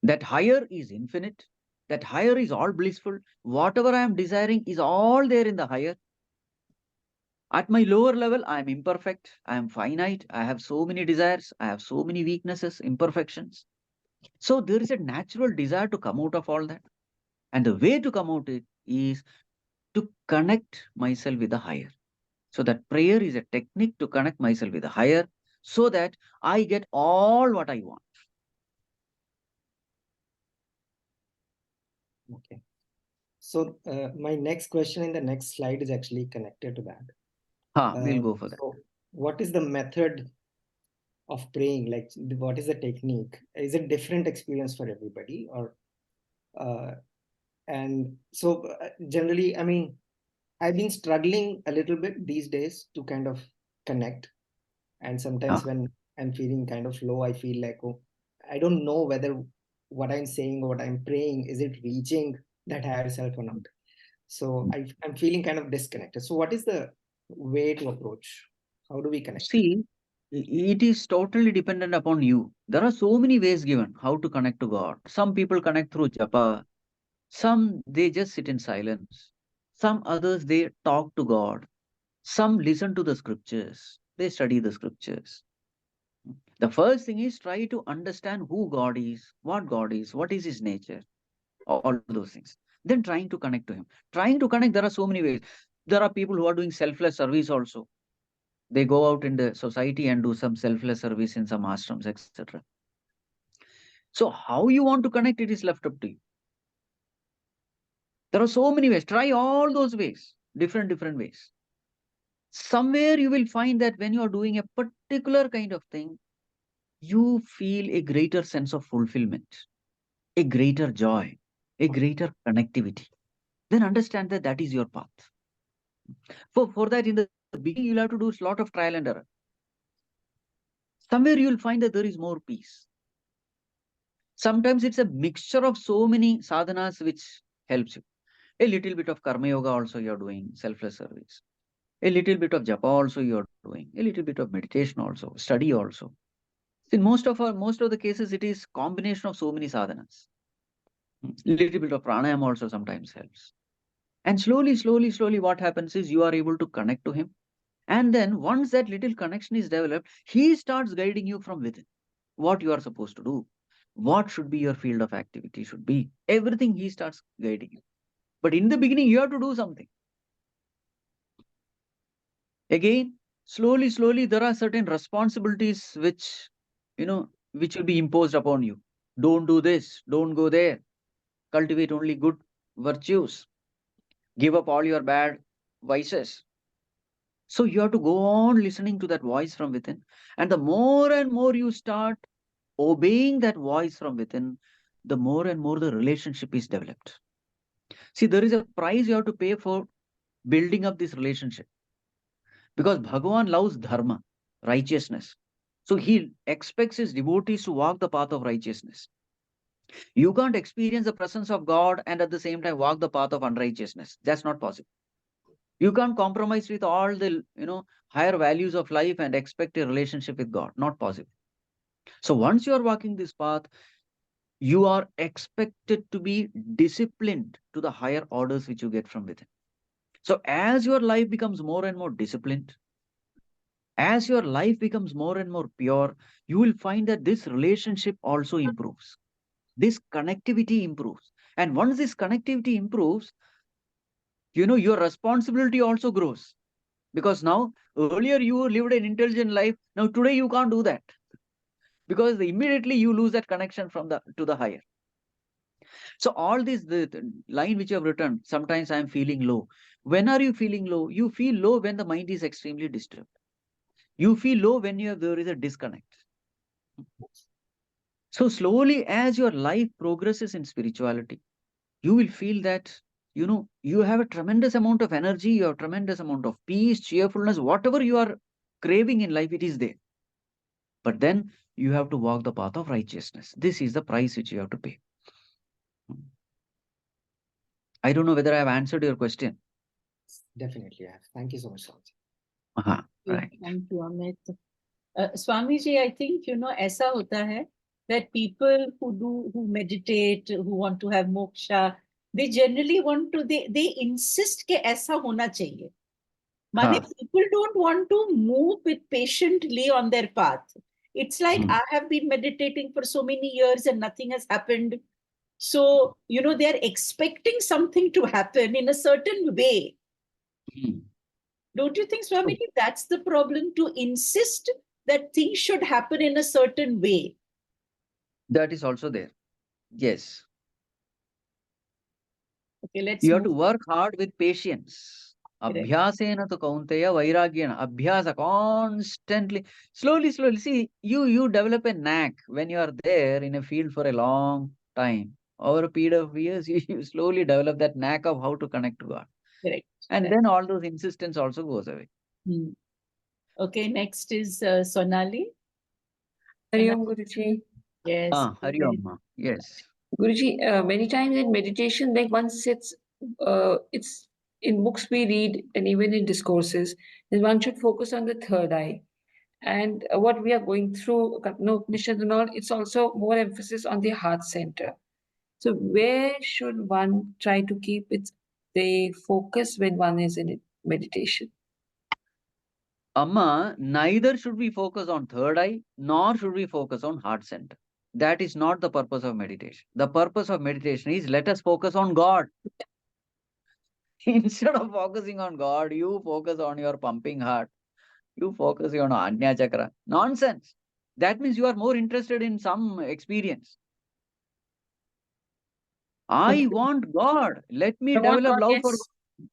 That higher is infinite. That higher is all blissful. Whatever I am desiring is all there in the higher. At my lower level, I am imperfect. I am finite. I have so many desires. I have so many weaknesses, imperfections. So there is a natural desire to come out of all that. And the way to come out it is to connect myself with the higher. So that prayer is a technique to connect myself with the higher so that I get all what I want. Okay. So my next question in the next slide is actually connected to that. We'll go for that. So what is the method of praying? Like, what is the technique? Is it different experience for everybody, or and so generally, I mean, I've been struggling a little bit these days to kind of connect, and sometimes when I'm feeling kind of low, I feel like, oh, I don't know whether what I'm saying or what I'm praying, is it reaching that higher self or not? So I'm feeling kind of disconnected. So what is the way to approach? How do we connect? See, it is totally dependent upon you. There are so many ways given how to connect to God. Some people connect through japa. Some they just sit in silence. Some others they talk to God. Some listen to the scriptures. They study the scriptures. The first thing is try to understand who God is, what is his nature, all those things. Then trying to connect to him. Trying to connect, there are so many ways. There are people who are doing selfless service also. They go out in the society and do some selfless service in some ashrams, etc. So how you want to connect, it is left up to you. There are so many ways. Try all those ways, different ways. Somewhere you will find that when you are doing a particular kind of thing, you feel a greater sense of fulfillment, a greater joy, a greater connectivity. Then understand that that is your path. For that, in the beginning, you'll have to do a lot of trial and error. Somewhere you'll find that there is more peace. Sometimes it's a mixture of so many sadhanas which helps you. A little bit of karma yoga also you're doing, selfless service. A little bit of japa also you're doing. A little bit of meditation also, study also. In most of the cases, it is combination of so many sadhanas. Little bit of pranayama also sometimes helps. And slowly, what happens is you are able to connect to him. And then once that little connection is developed, he starts guiding you from within. What you are supposed to do, what should be your field of activity should be. Everything he starts guiding you. But in the beginning, you have to do something. Again, slowly, there are certain responsibilities which will be imposed upon you. Don't do this, don't go there. Cultivate only good virtues. Give up all your bad vices. So you have to go on listening to that voice from within. And the more and more you start obeying that voice from within, the more and more the relationship is developed. See, there is a price you have to pay for building up this relationship. Because Bhagavan loves dharma, righteousness. So he expects his devotees to walk the path of righteousness. You can't experience the presence of God and at the same time walk the path of unrighteousness. That's not possible. You can't compromise with all the higher values of life and expect a relationship with God. Not possible. So once you are walking this path, you are expected to be disciplined to the higher orders which you get from within. So as your life becomes more and more disciplined, as your life becomes more and more pure, you will find that this relationship also improves. This connectivity improves. And once this connectivity improves, your responsibility also grows. Because now, earlier you lived an intelligent life. Now today you can't do that. Because immediately you lose that connection to the higher. So all this, the line which you have written, sometimes I am feeling low. When are you feeling low? You feel low when the mind is extremely disturbed. You feel low when there is a disconnect. So slowly, as your life progresses in spirituality, you will feel that, you have a tremendous amount of energy, you have tremendous amount of peace, cheerfulness, whatever you are craving in life, it is there. But then you have to walk the path of righteousness. This is the price which you have to pay. I don't know whether I have answered your question. Definitely, I have. Thank you so much, Swamiji. Right. Thank you, Amit. Swamiji, I think, ऐसा होता है that people who meditate, who want to have moksha, they generally want to, they insist कि ऐसा होना चाहिए. Mane, people don't want to move with patiently on their path. It's like I have been meditating for so many years and nothing has happened. So, they're expecting something to happen in a certain way. Don't you think, Swami, that's the problem, to insist that things should happen in a certain way? That is also there. Yes. Okay, let's You have to work hard with patience. Correct. Abhyasena to kaunteya vairagyena. Abhyasa, constantly. Slowly. See, you develop a knack when you are there in a field for a long time. Over a period of years, you slowly develop that knack of how to connect to God. Correct. And then all those insistence also goes away. Okay, next is Sonali. Hari Om, Guruji. Yes. Hari Om. Yes. Guruji, many times in meditation, like one sits, it's in books we read and even in discourses, then one should focus on the third eye. And what we are going through, Upanishad and all, it's also more emphasis on the heart center. So where should one try to keep the focus when one is in meditation? Amma, neither should we focus on third eye, nor should we focus on heart center. That is not the purpose of meditation. The purpose of meditation is let us focus on God. Instead of focusing on God, you focus on your pumping heart. You focus on Ajna Chakra. Nonsense. That means you are more interested in some experience. I want God. Let me I want develop God, love for God. yes.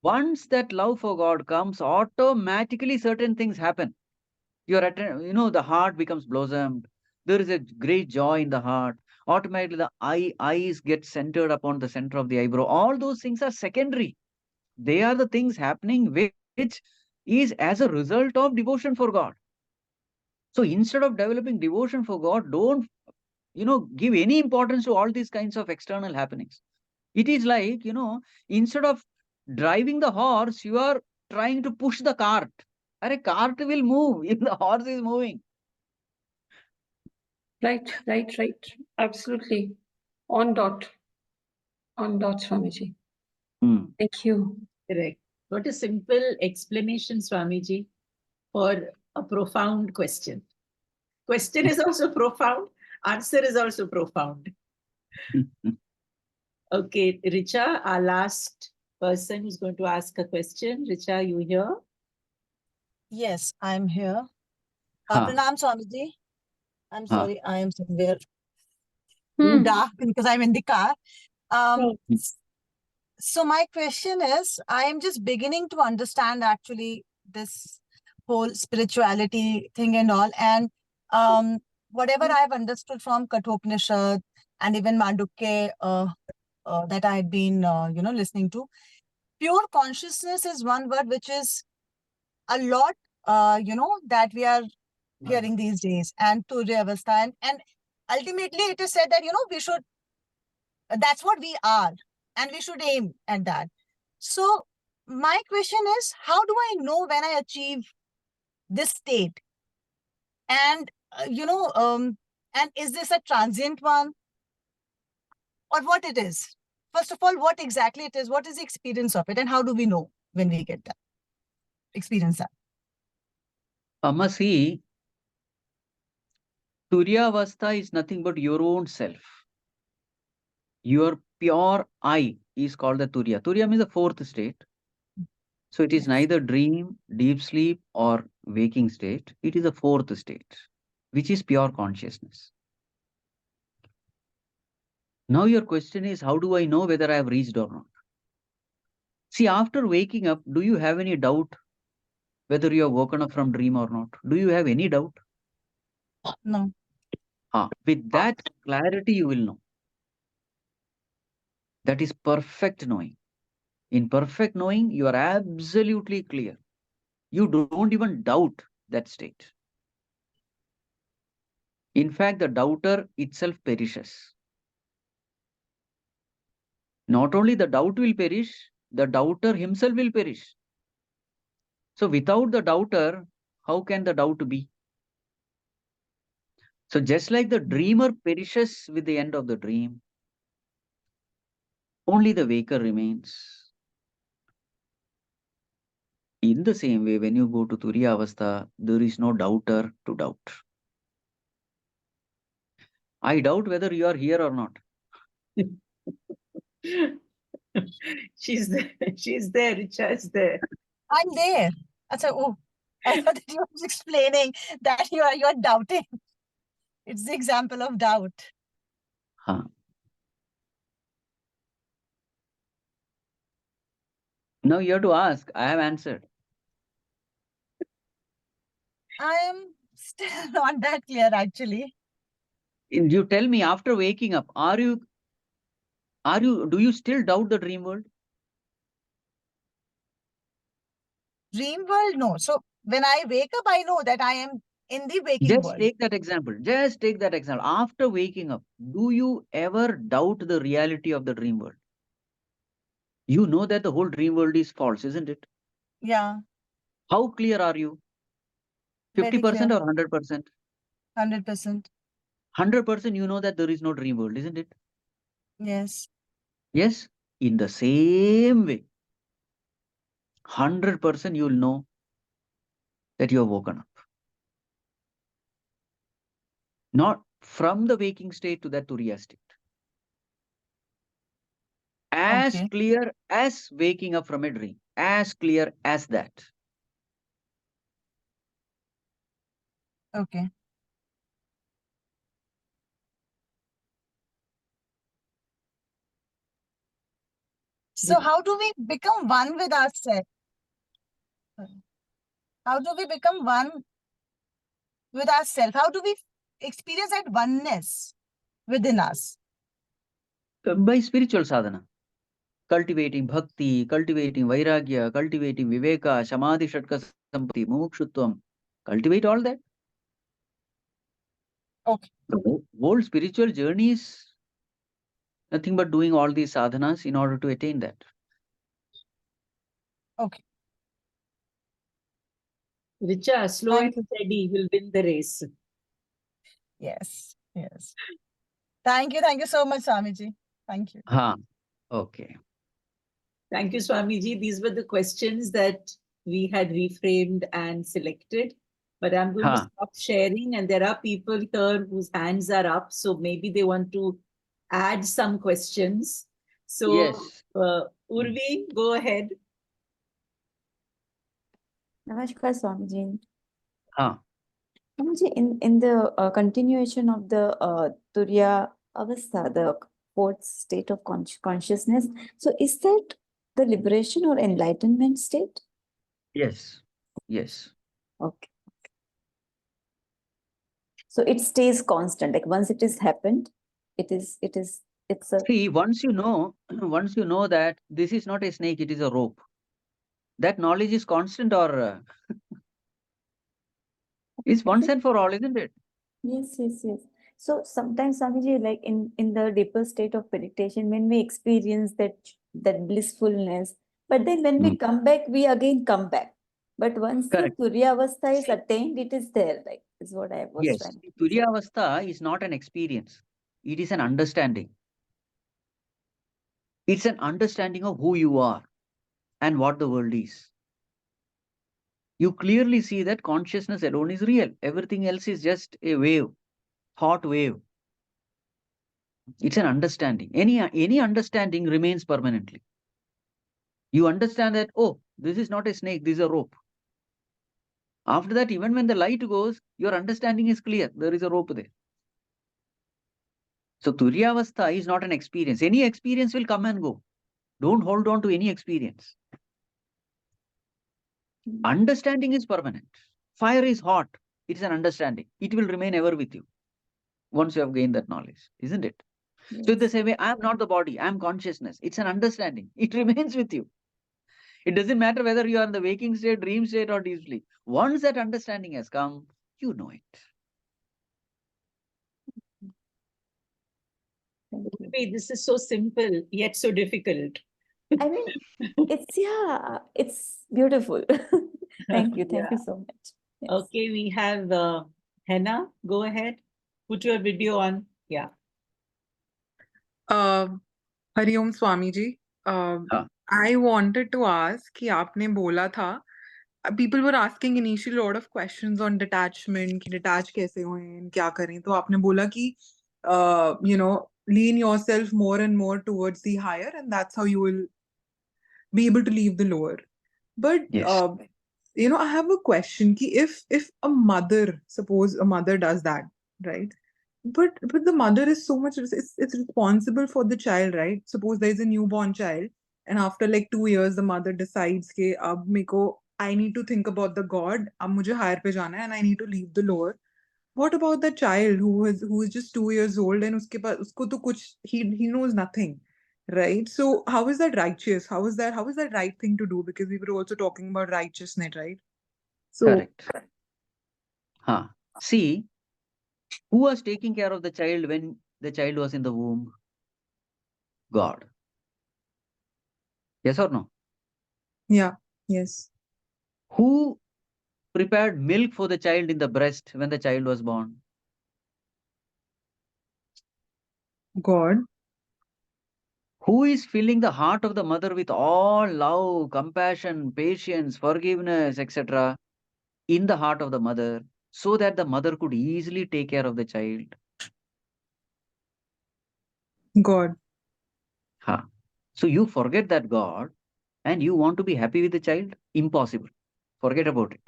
Once that love for God comes, automatically certain things happen. The heart becomes blossomed. There is a great joy in the heart. Automatically, the eyes get centered upon the center of the eyebrow. All those things are secondary. They are the things happening which is as a result of devotion for God. So instead of developing devotion for God, don't give any importance to all these kinds of external happenings. It is like, instead of driving the horse, you are trying to push the cart. A cart will move if the horse is moving. Right, right, right. Absolutely. On dot. On dot, Swamiji. Hmm. Thank you. Correct. What a simple explanation, Swamiji, for a profound question. Question is also profound. Answer is also profound. Okay, Richa, our last person who's going to ask a question. Richa, you here? Yes, I'm here. Huh. Pranam Swamiji. I'm Huh. sorry, I am somewhere Hmm. dark because I'm in the car. Oh. So my question is, I am just beginning to understand actually this whole spirituality thing and all. And whatever I've understood from Kathopanishad and even Mandukya that I had been, listening to, pure consciousness is one word which is a lot, that we are hearing these days, and Turya Avastha. And ultimately it is said that, we should, that's what we are, and we should aim at that. So my question is, how do I know when I achieve this state? And, and is this a transient one or what it is? First of all, what exactly it is? What is the experience of it? And how do we know when we get that experience that? Amma, see, Turyavastha is nothing but your own self. Your pure I is called the Turya. Turya means the fourth state. So it is Yes. neither dream, deep sleep, or waking state. It is the fourth state, which is pure consciousness. Now your question is, how do I know whether I have reached or not? See, after waking up, do you have any doubt whether you have woken up from dream or not? Do you have any doubt? No. With that clarity, you will know. That is perfect knowing. In perfect knowing, you are absolutely clear. You don't even doubt that state. In fact, the doubter itself perishes. Not only the doubt will perish, the doubter himself will perish. So without the doubter, how can the doubt be? So just like the dreamer perishes with the end of the dream, only the waker remains. In the same way, when you go to Turiya Avastha, there is no doubter to doubt. I doubt whether you are here or not. She's there. She's there. Richa is there. I'm there. I said, oh, I thought that you were explaining that you're doubting. It's the example of doubt. Huh. Now you have to ask. I have answered. I am still not that clear actually. You tell me, after waking up, do you still doubt the dream world? Dream world, no. So when I wake up, I know that I am in the waking Just world. take that example. Just take that example. After waking up, do you ever doubt the reality of the dream world? You know that the whole dream world is false, isn't it? Yeah, How clear are you? very 50% clear. or 100%? 100%. 100% you know that there is no dream world, isn't it? Yes. Yes? In the same way, 100% you'll know that you have woken up. Not from the waking state to that turiya state. As Okay. clear as waking up from a dream. As clear as that. Okay. So how do we become one with ourselves? How do we become one with ourselves? How do we experience that oneness within us? By spiritual sadhana. Cultivating bhakti, cultivating vairagya, cultivating viveka, samadhi, shatka, sampati, mumukshutvam. Cultivate all that. Okay. The whole spiritual journey is nothing but doing all these sadhanas in order to attain that. Okay. Richa, slow and Thank you. steady will win the race. Yes. Yes. Thank you. Thank you so much, Swamiji. Thank you. Okay. Thank you, Swamiji. These were the questions that we had reframed and selected. But I'm going to stop sharing, and there are people here whose hands are up, so maybe they want to add some questions. So, Yes. Urvi, go ahead. Namaskar, Swamiji. Huh. Swamiji, in the continuation of the Turiya Avastha, the fourth state of consciousness, so is that the liberation or enlightenment state? Yes. Yes. Okay. So it stays constant. Like once it is happened, it's a. See, once you know that this is not a snake, it is a rope. That knowledge is constant or is once and for all, isn't it? Yes. So sometimes, Swamiji, like in the deeper state of meditation, when we experience that blissfulness, but then when we come back, we again come back. But once Correct. the Turiya Avastha is attained, it is there. Like is what I was Yes. trying to say. Turiya Avastha is not an experience. It is an understanding. It's an understanding of who you are and what the world is. You clearly see that consciousness alone is real. Everything else is just a wave, thought wave. It's an understanding. Any understanding remains permanently. You understand that, oh, this is not a snake, this is a rope. After that, even when the light goes, your understanding is clear. There is a rope there. So Turyavastha is not an experience. Any experience will come and go. Don't hold on to any experience. Understanding is permanent. Fire is hot. It's an understanding. It will remain ever with you once you have gained that knowledge, isn't it? So in the same way, I am not the body, I am consciousness. It's an understanding. It remains with you. It doesn't matter whether you are in the waking state, dream state, or deep sleep. Once that understanding has come, you know it. Urvi, this is so simple, yet so difficult. I mean, it's beautiful. Thank you so much. Yes. Okay, we have Henna. Go ahead. Put your video on. Yeah. Hari Om Swami ji. I wanted to ask कि आपने बोला था people were asking initially a lot of questions on detachment कि detach कैसे होएं क्या करें तो आपने बोला कि lean yourself more and more towards the higher and that's how you will be able to leave the lower but I have a question कि if a mother suppose a mother does that right but the mother is so much it's responsible for the child right suppose there is a newborn child and after like 2 years the mother decides कि अब मेरे को I need to think about the God अब मुझे higher पे जाना है and I need to leave the lower what about the child who is just 2 years old and उसके पास उसको तो कुछ he knows nothing right so how is that righteous how is that right thing to do because we were also talking about righteousness right so correct see who was taking care of the child when the child was in the womb? God. Yes or no? Yeah. Yes. Who prepared milk for the child in the breast when the child was born? God. Who is filling the heart of the mother with all love, compassion, patience, forgiveness, etc.? in the heart of the mother so that the mother could easily take care of the child? God. Huh. So you forget that God and you want to be happy with the child? Impossible. Forget about it.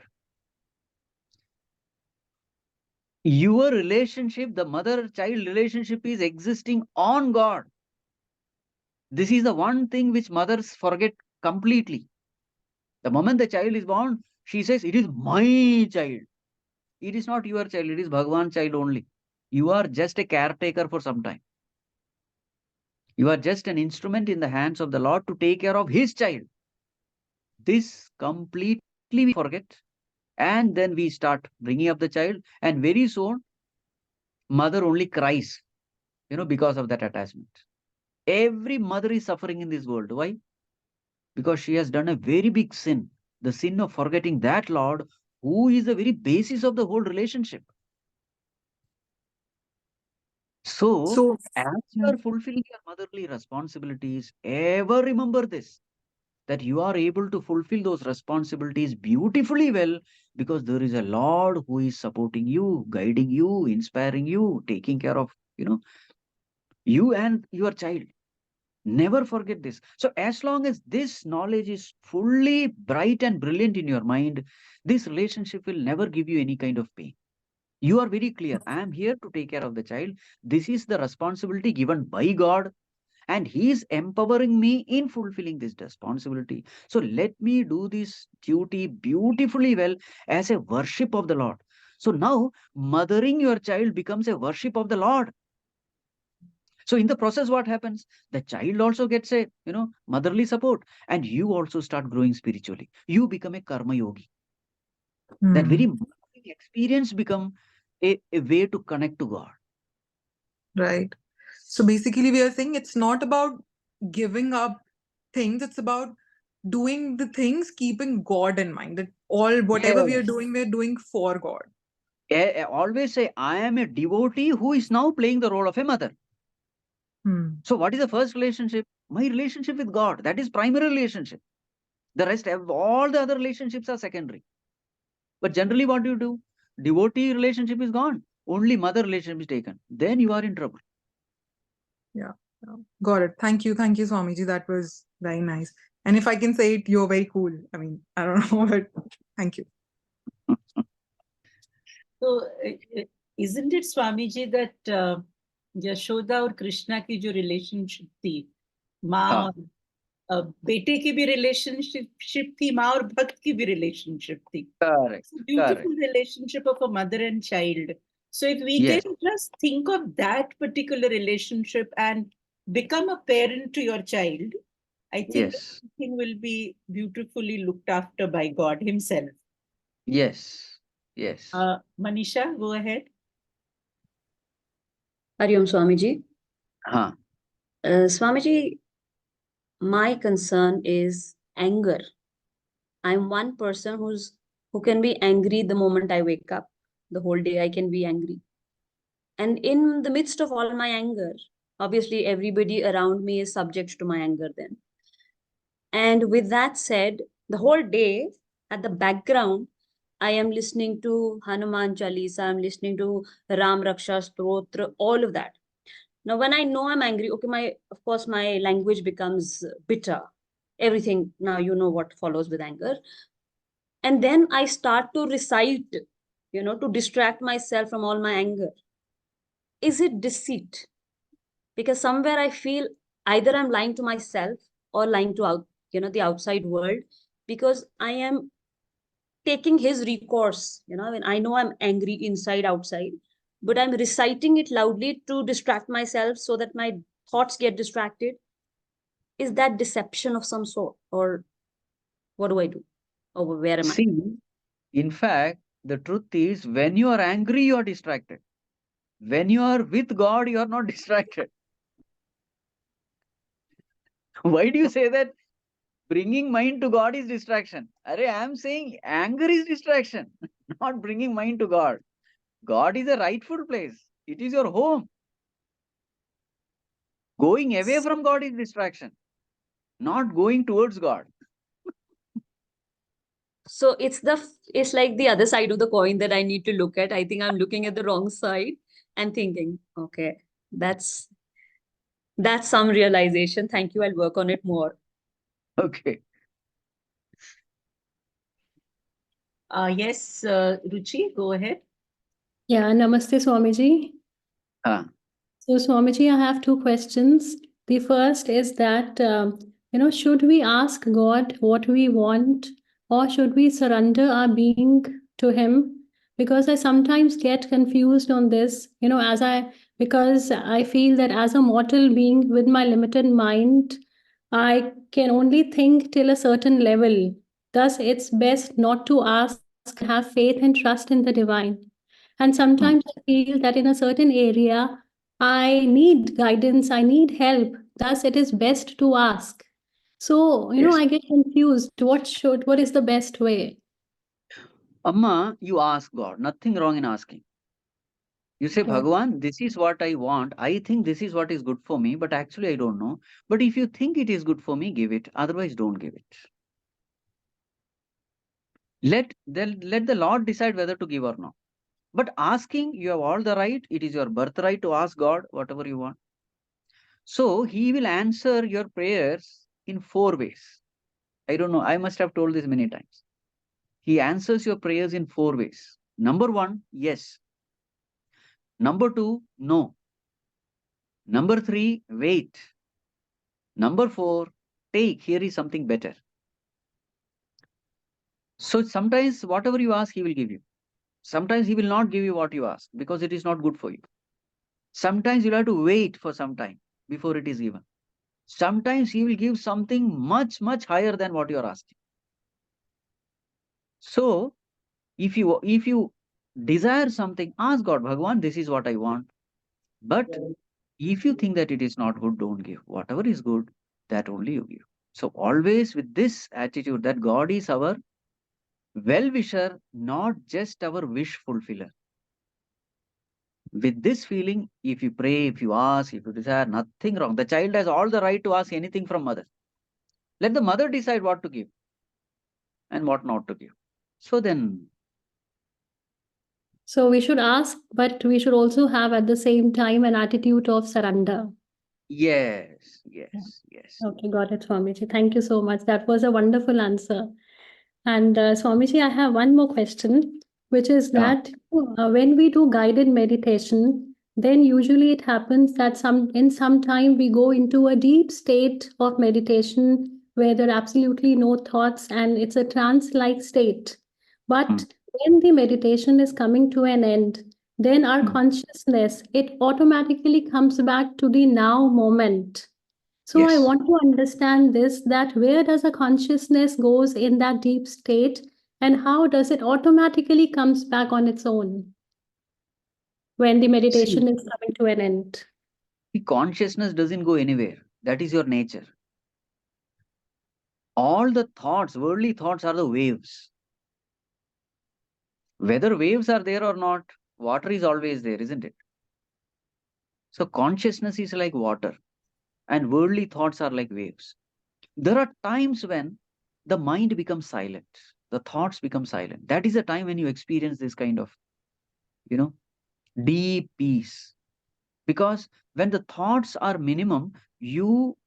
Your relationship, the mother-child relationship, is existing on God. This is the one thing which mothers forget completely. The moment the child is born, she says, it is my child. It is not your child, it is Bhagwan's child only. You are just a caretaker for some time. You are just an instrument in the hands of the Lord to take care of his child. This completely we forget. And then we start bringing up the child, and very soon, mother only cries, because of that attachment. Every mother is suffering in this world. Why? Because she has done a very big sin, the sin of forgetting that Lord who is the very basis of the whole relationship. So, So, as you yeah. are fulfilling your motherly responsibilities, ever remember this, that you are able to fulfill those responsibilities beautifully well because there is a Lord who is supporting you, guiding you, inspiring you, taking care of, you and your child. Never forget this. So, as long as this knowledge is fully bright and brilliant in your mind, this relationship will never give you any kind of pain. You are very clear. I am here to take care of the child. This is the responsibility given by God, and He is empowering me in fulfilling this responsibility. So, let me do this duty beautifully well as a worship of the Lord. So, now mothering your child becomes a worship of the Lord. So in the process, what happens? The child also gets a motherly support, and you also start growing spiritually. You become a karma yogi. That very mothering experience become a way to connect to God. Right. So basically, we are saying it's not about giving up things, it's about doing the things keeping God in mind. That whatever we are Yes. doing, we're doing for God. Always say, I am a devotee who is now playing the role of a mother. So what is the first relationship? My relationship with God. That is primary relationship. The rest, all the other relationships are secondary. But generally, what do you do? Devotee relationship is gone. Only mother relationship is taken. Then you are in trouble. Yeah. Got it. Thank you, Swamiji. That was very nice. And if I can say it, you're very cool. I mean, I don't know, but thank you. So, isn't it, Swamiji, that Yashoda और कृष्णा की जो relationship थी, माँ हाँ. और बेटे की भी relationship थी, माँ और भक्त की भी relationship थी. Correct. It's a beautiful Correct. relationship of a mother and child. So if we Yes. can just think of that particular relationship and become a parent to your child, I think Yes. everything will be beautifully looked after by God Himself. Yes. Yes. Manisha, go ahead. Hariom Swamiji. Huh. Swamiji, my concern is anger. I'm one person who can be angry the moment I wake up. The whole day I can be angry. And in the midst of all my anger, obviously everybody around me is subject to my anger then. And with that said, the whole day at the background, I am listening to Hanuman Chalisa, I'm listening to Ram Raksha Stotra, all of that. Now, when I know I'm angry, okay, of course, my language becomes bitter. Everything, now you know what follows with anger. And then I start to recite, to distract myself from all my anger. Is it deceit? Because somewhere I feel either I'm lying to myself or lying to the outside world, because I am taking his recourse, when I know I'm angry inside, outside, but I'm reciting it loudly to distract myself so that my thoughts get distracted. Is that deception of some sort? Or what do I do? Or where am I? See, in fact, the truth is when you are angry, you are distracted. When you are with God, you are not distracted. Why do you say that bringing mind to God is distraction? I am saying anger is distraction, not bringing mind to God. God is a rightful place. It is your home. Going away from God is distraction, not going towards God. So it's like the other side of the coin that I need to look at. I think I'm looking at the wrong side and thinking, okay, that's some realization. Thank you. I'll work on it more. Okay. Yes, Ruchi, go ahead. Yeah, Namaste, Swamiji. So, Swamiji, I have two questions. The first is that, should we ask God what we want, or should we surrender our being to Him? Because I sometimes get confused on this, because I feel that as a mortal being with my limited mind, I can only think till a certain level. Thus, it's best not to ask, have faith and trust in the divine. And sometimes I feel that in a certain area, I need guidance, I need help. Thus, it is best to ask. So, Yes. I get confused. What is the best way? Amma, you ask God. Nothing wrong in asking. You say, Okay. Bhagavan, this is what I want. I think this is what is good for me, but actually I don't know. But if you think it is good for me, give it. Otherwise, don't give it. Let the Lord decide whether to give or not. But asking, you have all the right. It is your birthright to ask God whatever you want. So He will answer your prayers in 4 ways. I don't know. I must have told this many times. He answers your prayers in 4 ways. Number 1, yes. Number 2, no. Number 3, wait. Number 4, take. Here is something better. So sometimes whatever you ask, He will give you. Sometimes He will not give you what you ask because it is not good for you. Sometimes you'll have to wait for some time before it is given. Sometimes He will give something much, much higher than what you are asking. So if you desire something, ask God, Bhagavan, this is what I want. But if you think that it is not good, don't give. Whatever is good, that only you give. So always with this attitude that God is our well-wisher, not just our wish fulfiller. With this feeling, if you pray, if you ask, if you desire, nothing wrong. The child has all the right to ask anything from mother. Let the mother decide what to give and what not to give. So then, So we should ask, but we should also have at the same time an attitude of surrender. yes. Okay, got it, Swamiji. Thank you so much. That was a wonderful answer. And Swamiji, I have one more question, which is that when we do guided meditation, then usually it happens that in some time we go into a deep state of meditation where there are absolutely no thoughts and it's a trance-like state. But when the meditation is coming to an end, then our consciousness, it automatically comes back to the now moment. So I want to understand this, that where does a consciousness goes in that deep state and how does it automatically comes back on its own when the meditation is coming to an end? The consciousness doesn't go anywhere. That is your nature. All the thoughts, worldly thoughts, are the waves. Whether waves are there or not, water is always there, isn't it? So consciousness is like water and worldly thoughts are like waves. There are times when the mind becomes silent, the thoughts become silent. That is the time when you experience this kind of, deep peace. Because when the thoughts are minimum, you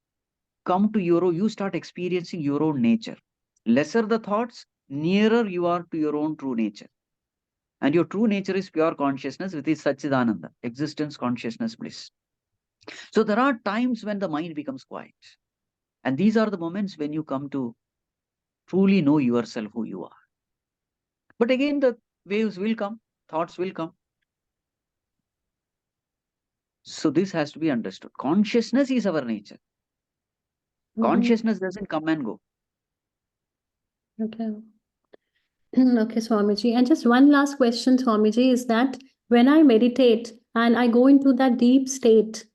you start experiencing your own nature. Lesser the thoughts, nearer you are to your own true nature. And your true nature is pure consciousness, which is Satchidananda, existence, consciousness, bliss. So there are times when the mind becomes quiet. And these are the moments when you come to truly know yourself, who you are. But again, the waves will come, thoughts will come. So this has to be understood. Consciousness is our nature. Consciousness doesn't come and go. Okay. Okay, Swamiji. And just one last question, Swamiji, is that when I meditate and I go into that deep state,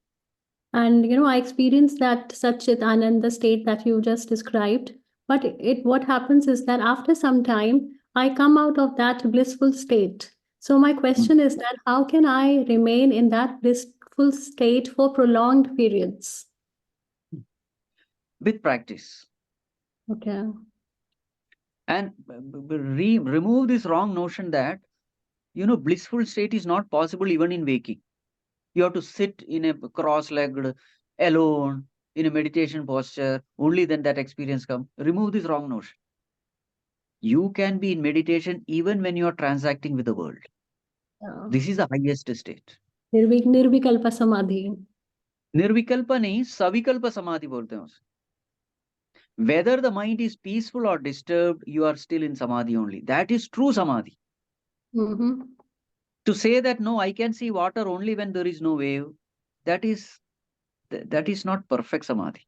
and I experience that Satchitananda state that you just described, but what happens is that after some time, I come out of that blissful state. So my question is that how can I remain in that blissful state for prolonged periods? With practice. Okay. And remove this wrong notion that, blissful state is not possible even in waking. You have to sit in a cross-legged, alone, in a meditation posture. Only then that experience comes. Remove this wrong notion. You can be in meditation even when you are transacting with the world. This is the highest state. निर्विकल्प समाधि. निर्विकल्प नहीं, सविकल्प समाधि बोलते हैं उसे. Whether the mind is peaceful or disturbed, you are still in samadhi only. That is true samadhi. To say that no, I can see water only when there is no wave, that is not perfect samadhi.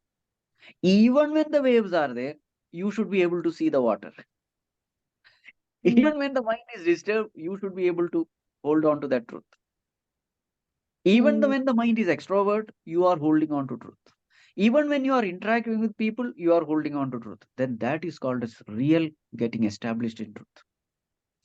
Even when the waves are there, you should be able to see the water. Even when the mind is disturbed, you should be able to hold on to that truth. Even when the mind is extrovert, you are holding on to truth. Even when you are interacting with people, you are holding on to truth. Then that is called as real getting established in truth.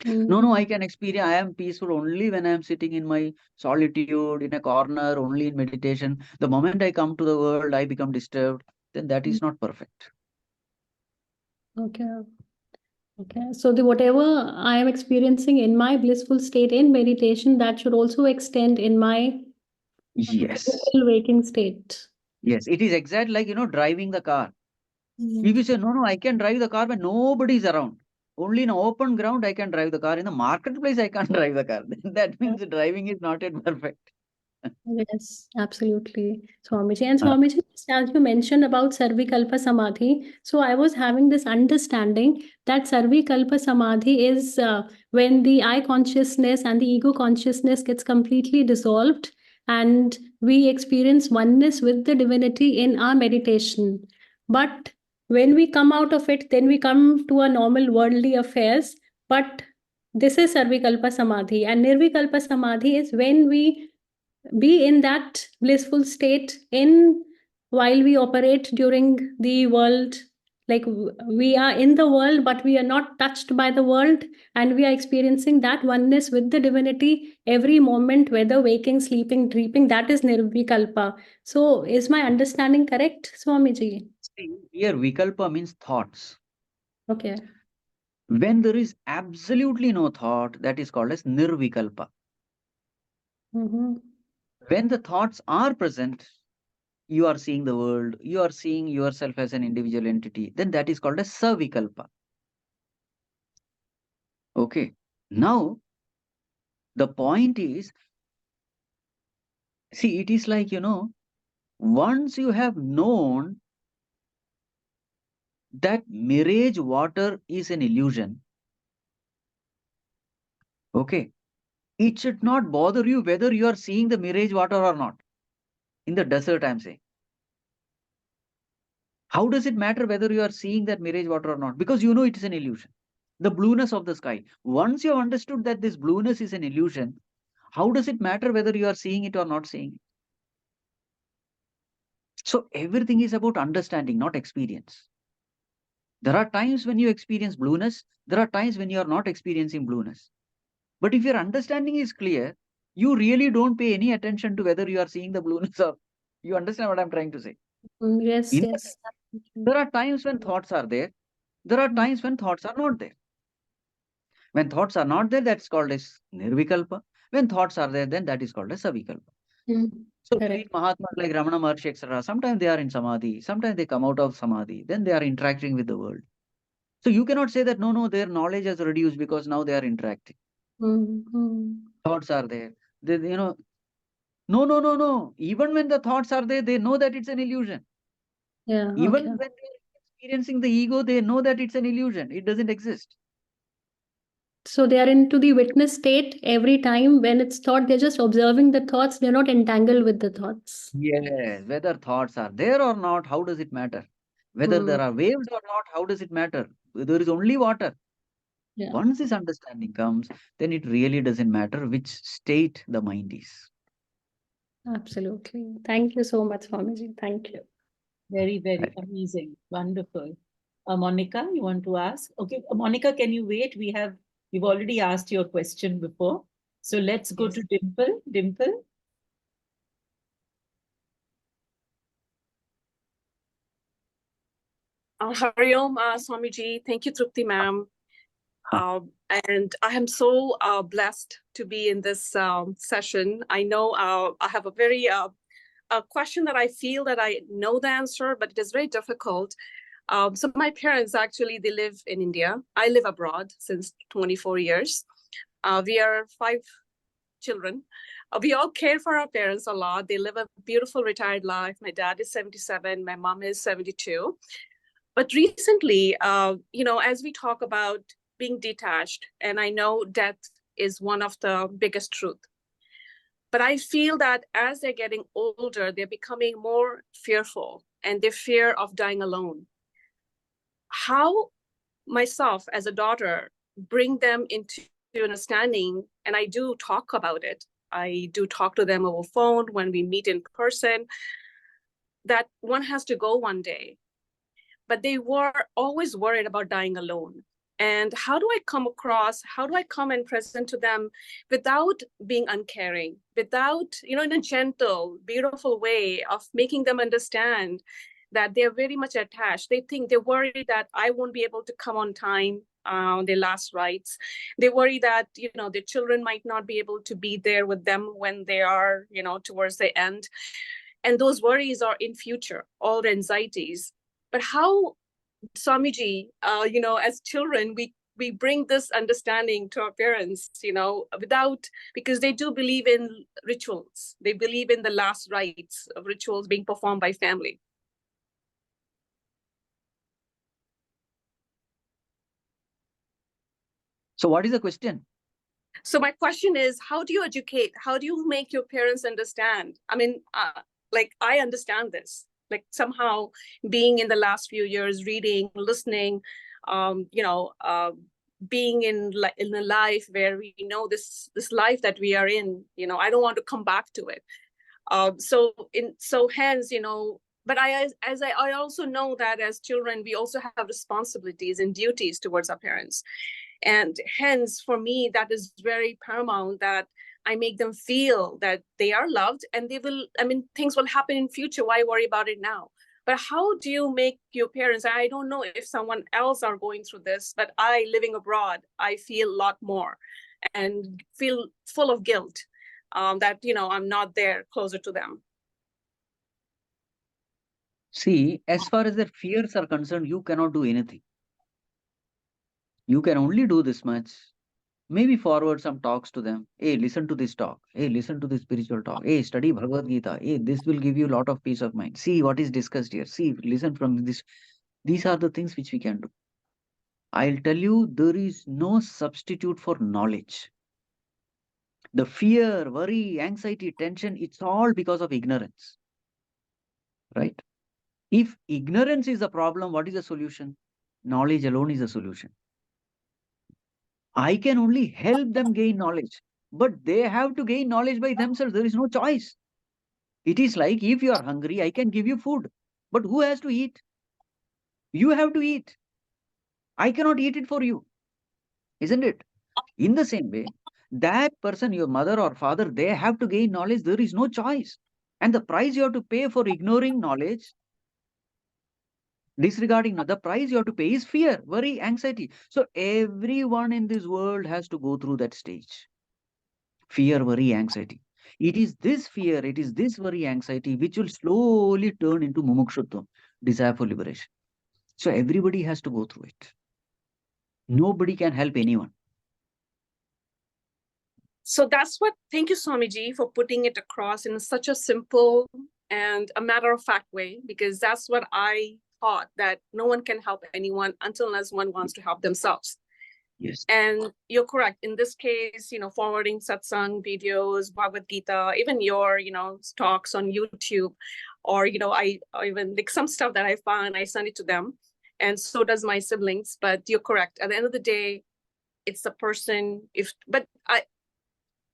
No, I can experience, I am peaceful only when I am sitting in my solitude, in a corner, only in meditation. The moment I come to the world, I become disturbed. Then that is not perfect. Okay. So whatever I am experiencing in my blissful state in meditation, that should also extend in my Yes. physical waking state. Yes, it is exactly like, driving the car. If you say, no, I can drive the car when nobody is around. Only in open ground, I can drive the car. In the marketplace, I can't drive the car. That means driving is not yet perfect. Yes, absolutely, Swamiji. And Swamiji, as you mentioned about Sarvikalpa Samadhi, so I was having this understanding that Sarvikalpa Samadhi is when the I consciousness and the ego consciousness gets completely dissolved and we experience oneness with the divinity in our meditation. But when we come out of it, then we come to our normal worldly affairs. But this is Sarvikalpa Samadhi. And Nirvikalpa Samadhi is when we be in that blissful state in while we operate during the world, like we are in the world but we are not touched by the world, and we are experiencing that oneness with the divinity every moment, whether waking, sleeping, dreaming. That is nirvikalpa. So is my understanding correct, Swamiji? See, here vikalpa means thoughts. Okay. When there is absolutely no thought, that is called as nirvikalpa. When the thoughts are present, you are seeing the world, you are seeing yourself as an individual entity, then that is called as savikalpa. Okay. Now, the point is, see, it is like, once you have known that mirage water is an illusion, okay, it should not bother you whether you are seeing the mirage water or not. In the desert, I'm saying. How does it matter whether you are seeing that mirage water or not? Because you know it is an illusion. The blueness of the sky. Once you have understood that this blueness is an illusion, how does it matter whether you are seeing it or not seeing it? So everything is about understanding, not experience. There are times when you experience blueness. There are times when you are not experiencing blueness. But if your understanding is clear, you really don't pay any attention to whether you are seeing the blueness or you understand what I'm trying to say. Yes, In yes. There are times when thoughts are there. There are times when thoughts are not there. When thoughts are not there, that's called as nirvikalpa. When thoughts are there, then that is called as savikalpa. So we read Mahatmas like Ramana Maharshi, etc. Sometimes they are in samadhi. Sometimes they come out of samadhi. Then they are interacting with the world. So you cannot say that, no, their knowledge has reduced because now they are interacting. Thoughts are there. No. Even when the thoughts are there, they know that it's an illusion. Yeah. Even when they are experiencing the ego, they know that it's an illusion. It doesn't exist. So they are into the witness state every time when it's thought, they're just observing the thoughts, they're not entangled with the thoughts. Yes, whether thoughts are there or not, how does it matter? Whether there are waves or not, how does it matter? There is only water. Yeah. Once this understanding comes, then it really doesn't matter which state the mind is. Absolutely. Thank you so much, Swamiji. Thank you. Very, very amazing. Wonderful. Monica, you want to ask? Okay, Monica, can you wait? We've already asked your question before. So let's go to Dimple. Dimple. Hari Om, Swamiji. Thank you, Trupti ma'am. And I am so blessed to be in this session. I know I have a very a question that I feel that I know the answer, but it is very difficult. So my parents actually, they live in India. I live abroad since 24 years. We are 5 children. We all care for our parents a lot. They live a beautiful retired life. My dad is 77. My mom is 72. But recently, as we talk about being detached, and I know death is one of the biggest truth. But I feel that as they're getting older, they're becoming more fearful and they fear of dying alone. How myself as a daughter bring them into understanding, and I do talk about it. I do talk to them over phone when we meet in person, that one has to go one day. But they were always worried about dying alone. And how do I come and present to them without being uncaring, without, in a gentle, beautiful way of making them understand that they're very much attached. They worry that I won't be able to come on time, their last rites. They worry that, their children might not be able to be there with them when they are, towards the end. And those worries are in future, all the anxieties. But how, Swamiji, as children, we bring this understanding to our parents, because they do believe in rituals. They believe in the last rites of rituals being performed by family. So what is the question? So my question is, how do you educate? How do you make your parents understand? I mean, I understand this. Like somehow being in the last few years, reading, listening, being in a life where we know this life that we are in, I don't want to come back to it. Hence, but I also know that as children, we also have responsibilities and duties towards our parents. And hence, for me, that is very paramount that I make them feel that they are loved and things will happen in future. Why worry about it now? But how do you make your parents, I don't know if someone else are going through this, but I, living abroad, I feel a lot more and feel full of guilt that, I'm not there closer to them. See, as far as their fears are concerned, you cannot do anything. You can only do this much. Maybe forward some talks to them. Hey, listen to this talk. Hey, listen to this spiritual talk. Hey, study Bhagavad Gita. Hey, this will give you a lot of peace of mind. See what is discussed here. See, listen from this. These are the things which we can do. I'll tell you, there is no substitute for knowledge. The fear, worry, anxiety, tension, it's all because of ignorance. Right? If ignorance is the problem, what is the solution? Knowledge alone is the solution. I can only help them gain knowledge, but they have to gain knowledge by themselves. There is no choice. It is like if you are hungry, I can give you food, but who has to eat? You have to eat. I cannot eat it for you. Isn't it? In the same way, that person, your mother or father, they have to gain knowledge. There is no choice. And the price you have to pay for ignoring knowledge, disregarding the price you have to pay is fear, worry, anxiety. So everyone in this world has to go through that stage. Fear, worry, anxiety. It is this fear, it is this worry, anxiety, which will slowly turn into mumukshutvam, desire for liberation. So everybody has to go through it. Nobody can help anyone. So thank you, Swamiji, for putting it across in such a simple and a matter-of-fact way, because that's what I thought, that no one can help anyone unless one wants to help themselves. Yes. And you're correct. In this case, forwarding satsang videos, Bhagavad Gita, even your, talks on YouTube, or, I even like some stuff that I found, I send it to them. And so does my siblings. But you're correct. At the end of the day, it's the person.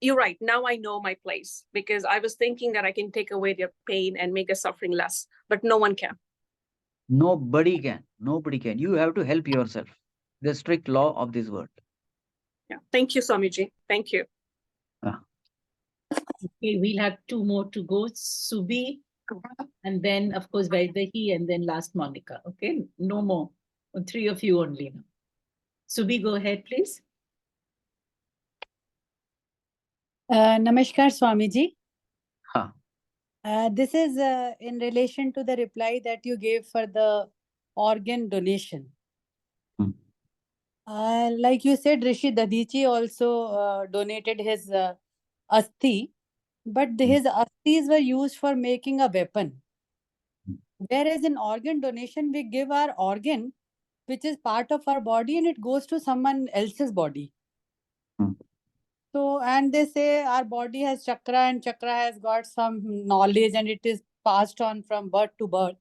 You're right. Now I know my place, because I was thinking that I can take away their pain and make their suffering less, but no one can. Nobody can. Nobody can. You have to help yourself. The strict law of this world. Yeah. Thank you, Swamiji. Thank you. Okay, we'll have 2 more to go. Subi, And then, of course, Vaidehi, and then last Monica. Okay, no more. Three of you only now. Subi, go ahead, please. Namaskar, Swamiji. Huh. This is in relation to the reply that you gave for the organ donation. Like you said, Rishi Dadichi also donated his asthi, but his asthis were used for making a weapon. Whereas in organ donation, we give our organ, which is part of our body, and it goes to someone else's body. So, and they say our body has chakra, and chakra has got some knowledge, and it is passed on from birth to birth.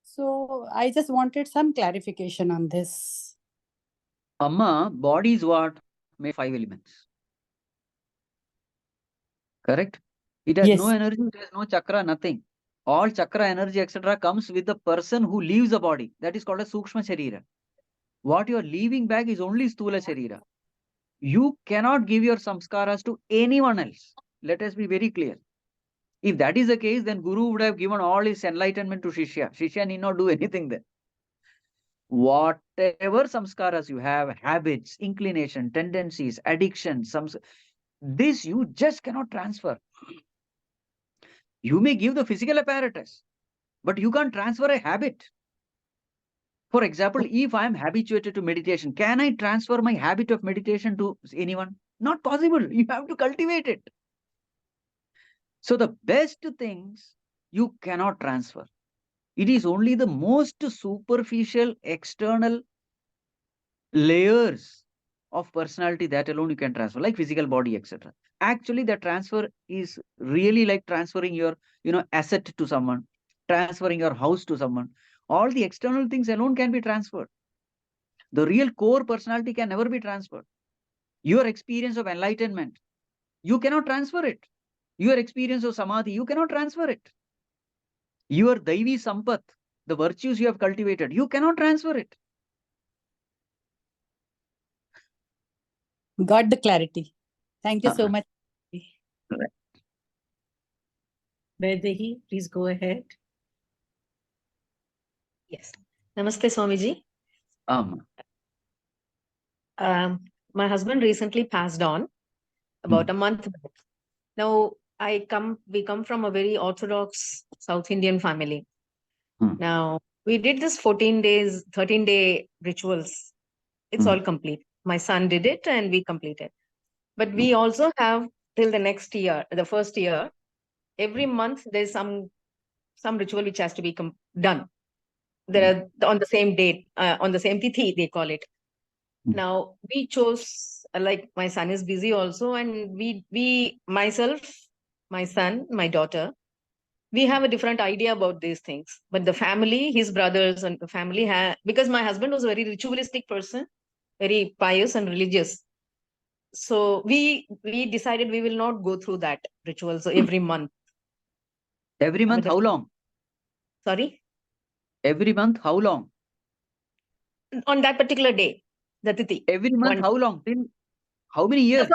So, I just wanted some clarification on this. Amma, body is what? Made 5 elements. Correct? It has no Yes. energy, it has no chakra, nothing. All chakra, energy, etc. comes with the person who leaves the body. That is called a Sukshma Sharira. What you are leaving back is only Stula Sharira. You cannot give your samskaras to anyone else. Let us be very clear. If that is the case, then Guru would have given all his enlightenment to Shishya. Shishya need not do anything then. Whatever samskaras you have, habits, inclination, tendencies, addictions, this you just cannot transfer. You may give the physical apparatus, but you can't transfer a habit. For example, if I am habituated to meditation, can I transfer my habit of meditation to anyone? Not possible. You have to cultivate it. So the best things you cannot transfer. It is only the most superficial external layers of personality that alone you can transfer, like physical body, etc. Actually, the transfer is really like transferring your, asset to someone, transferring your house to someone. All the external things alone can be transferred. The real core personality can never be transferred. Your experience of enlightenment, you cannot transfer it. Your experience of samadhi, you cannot transfer it. Your daivi sampat, the virtues you have cultivated, you cannot transfer it. Got the clarity. Thank you so much. Vaidehi, please go ahead. Yes. Namaste, Swamiji. My husband recently passed on about a month back. Now, we come from a very orthodox South Indian family. Now, we did this 14 days, 13-day rituals. It's all complete. My son did it and we completed. But we also have till the next year, the first year, every month there's some ritual which has to be done. There are on the same date, on the same tithi, they call it. Now we chose, like my son is busy also, and myself, my son, my daughter, we have a different idea about these things. But the family, his brothers and the family because my husband was a very ritualistic person, very pious and religious. So we decided we will not go through that rituals every month. Every month, how long? Sorry? Every month, how long? On that particular day, the tithi. Every month, how long? Till how many years?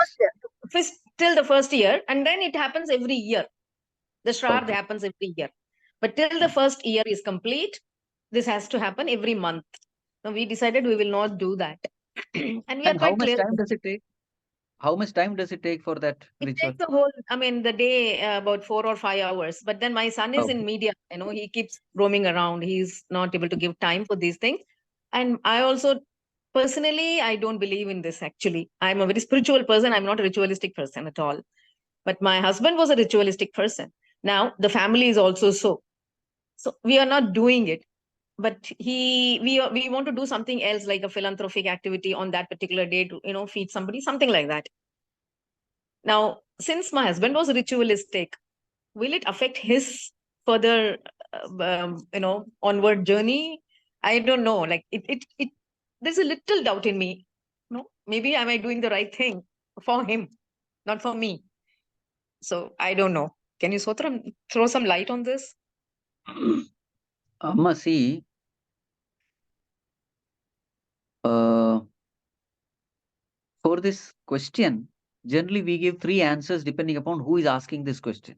Till the first year, and then it happens every year. The Shraddha happens every year. But till the first year is complete, this has to happen every month. So we decided we will not do that. And we are how quite much clear. time does it take? How much time does it take for that ritual? It takes the day, about 4 or 5 hours. But then my son is in media, he keeps roaming around. He's not able to give time for these things. And I also, personally, I don't believe in this actually. I'm a very spiritual person. I'm not a ritualistic person at all. But my husband was a ritualistic person. Now, the family is also so. So we are not doing it. But we want to do something else, like a philanthropic activity on that particular day to, feed somebody, something like that. Now, since my husband was ritualistic, will it affect his further, onward journey? I don't know. Like there's a little doubt in me. No, maybe am I doing the right thing for him, not for me? So I don't know. Can you throw some light on this? Amma, see, for this question, generally we give 3 answers depending upon who is asking this question.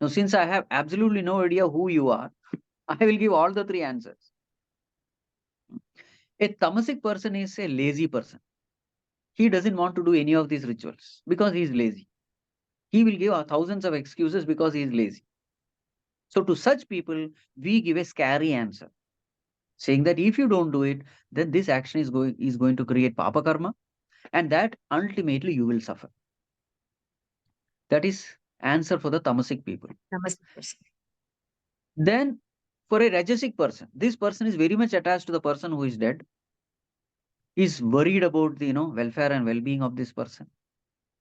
Now, since I have absolutely no idea who you are, I will give all the three answers. A tamasic person is a lazy person. He doesn't want to do any of these rituals because he is lazy. He will give thousands of excuses because he is lazy. So to such people, we give a scary answer, saying that if you don't do it, then this action is going to create papa karma, and that ultimately you will suffer. That is answer for the tamasic people. Tamasic person. Then for a rajasic person, this person is very much attached to the person who is dead. Is worried about the welfare and well-being of this person.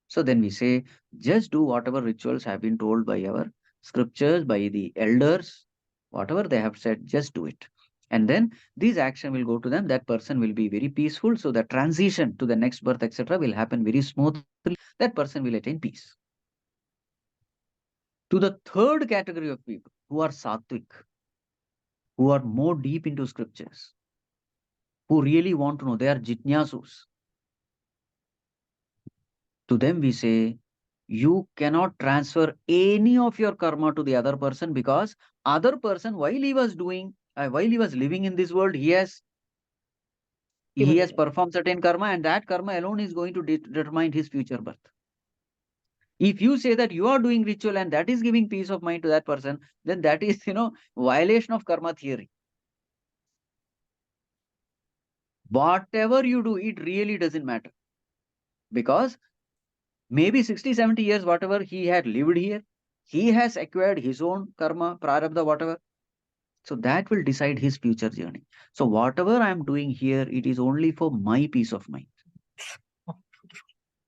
So then we say, just do whatever rituals have been told by our scriptures, by the elders, whatever they have said, just do it. And then this action will go to them. That person will be very peaceful. So the transition to the next birth, etc., will happen very smoothly. That person will attain peace. To the third category of people who are sattvic, who are more deep into scriptures, who really want to know, they are jitnyasus. To them we say, you cannot transfer any of your karma to the other person, because other person, while he was living in this world, he has performed certain karma, and that karma alone is going to determine his future birth. If you say that you are doing ritual and that is giving peace of mind to that person, then that is violation of karma theory. Whatever you do, it really doesn't matter, because maybe 60, 70 years, whatever he had lived here, he has acquired his own karma, prarabdha, whatever. So that will decide his future journey. So whatever I am doing here, it is only for my peace of mind.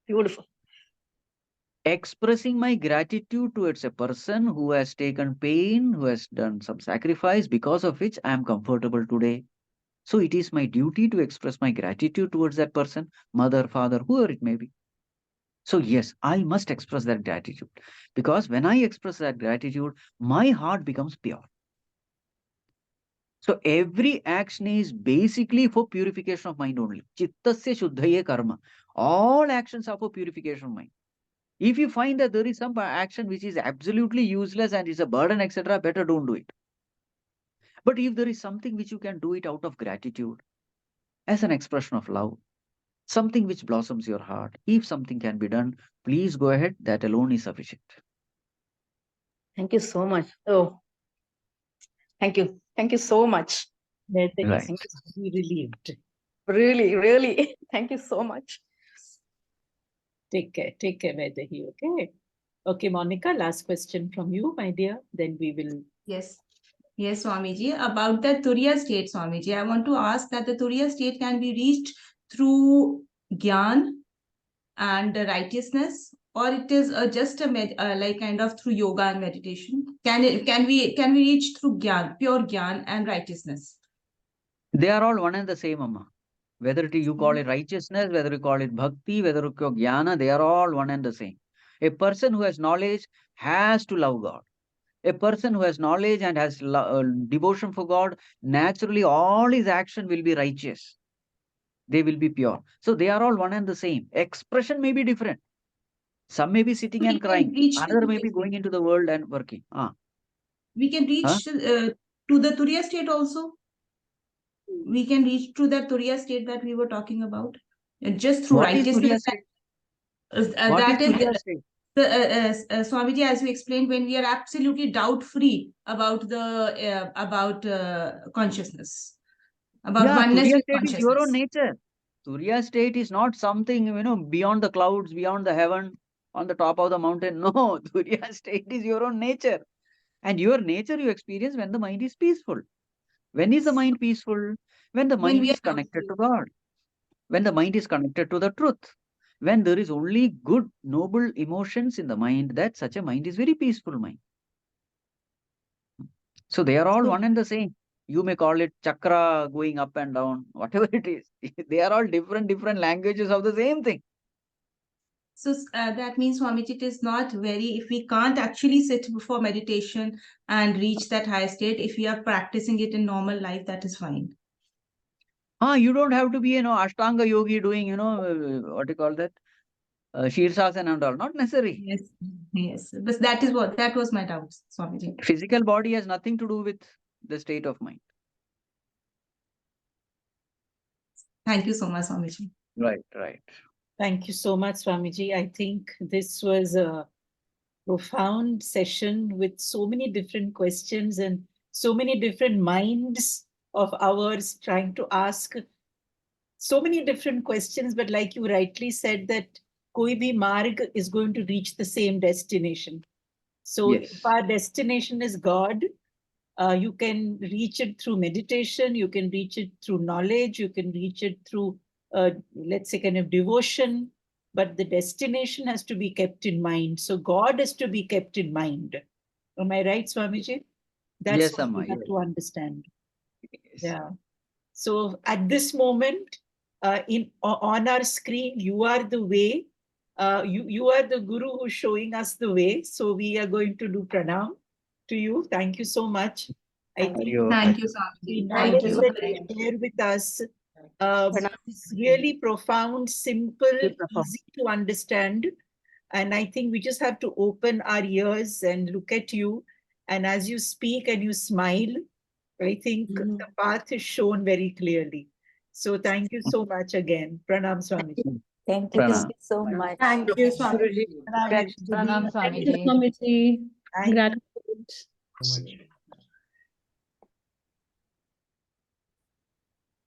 Beautiful. Expressing my gratitude towards a person who has taken pain, who has done some sacrifice, because of which I am comfortable today. So it is my duty to express my gratitude towards that person, mother, father, whoever it may be. So yes, I must express that gratitude, because when I express that gratitude, my heart becomes pure. So every action is basically for purification of mind only. Chittasya shuddhaye karma. All actions are for purification of mind. If you find that there is some action which is absolutely useless and is a burden, etc., better don't do it. But if there is something which you can do it out of gratitude, as an expression of love, something which blossoms your heart, if something can be done, please go ahead. That alone is sufficient. Thank you so much. Oh, thank you. Thank you so much. Right. Be relieved. Really, really. Thank you so much. Take care, Vaidehi, okay? Okay, Monica, last question from you, my dear. Then we will. Yes. Yes, Swamiji. About the Turiya state, Swamiji, I want to ask that the Turiya state can be reached through Gyan and righteousness, or it is just like kind of through yoga and meditation? Can we reach through Gyan, pure Gyan and righteousness? They are all one and the same, Amma. Whether you call it righteousness, whether you call it bhakti, whether you call jnana, they are all one and the same. A person who has knowledge has to love God. A person who has knowledge and has devotion for God, naturally all his action will be righteous. They will be pure. So they are all one and the same. Expression may be different. Some may be sitting and crying. Another may be going into the world and working. We can reach to the Turiya state also. We can reach to that Turiya state that we were talking about, just through What is righteousness. Turiya state? What is is Turiya state? Swamiji, as you explained, when we are absolutely doubt-free about the consciousness, about oneness Turiya with state is your own consciousness. nature. Turiya state is not something, beyond the clouds, beyond the heaven, on the top of the mountain. No, Turiya state is your own nature. And your nature you experience when the mind is peaceful. When is the mind peaceful? When the mind is connected to God. When the mind is connected to the truth. When there is only good, noble emotions in the mind, that such a mind is very peaceful mind. So they are all one and the same. You may call it chakra going up and down, whatever it is. They are all different languages of the same thing. So that means, Swamiji, it is not very, if we can't actually sit before meditation and reach that high state, if we are practicing it in normal life, that is fine. You don't have to be, Ashtanga yogi doing, what do you call that? Shirsasana and all. Not necessary. Yes, yes. But that was my doubt, Swamiji. Physical body has nothing to do with the state of mind. Thank you so much, Swamiji. Right, right. Thank you so much, Swamiji. I think this was a profound session with so many different questions and so many different minds of ours trying to ask so many different questions. But like you rightly said, that koi bhi marg is going to reach the same destination. So Yes. if our destination is God, you can reach it through meditation, you can reach it through knowledge, you can reach it through, let's say, kind of devotion, but the destination has to be kept in mind. So God is to be kept in mind. Am I right, Swamiji? That's Yes, what Amma, we have yes. to understand. Yes. Yeah. So at this moment, on our screen, you are the way. You are the Guru who's showing us the way. So we are going to do pranam to you. Thank you so much. I think Thank you, the Swamiji. knowledge Thank you. that you share with us is really profound, simple, easy to understand. And I think we just have to open our ears and look at you. And as you speak and you smile, I think the path is shown very clearly. So thank you so much again. Pranam, Swamiji. Thank you Pranam. so much. Thank you, Swamiji. Pranam, Thank you, Swamiji. Swamiji. Thank you Gratitude. So much.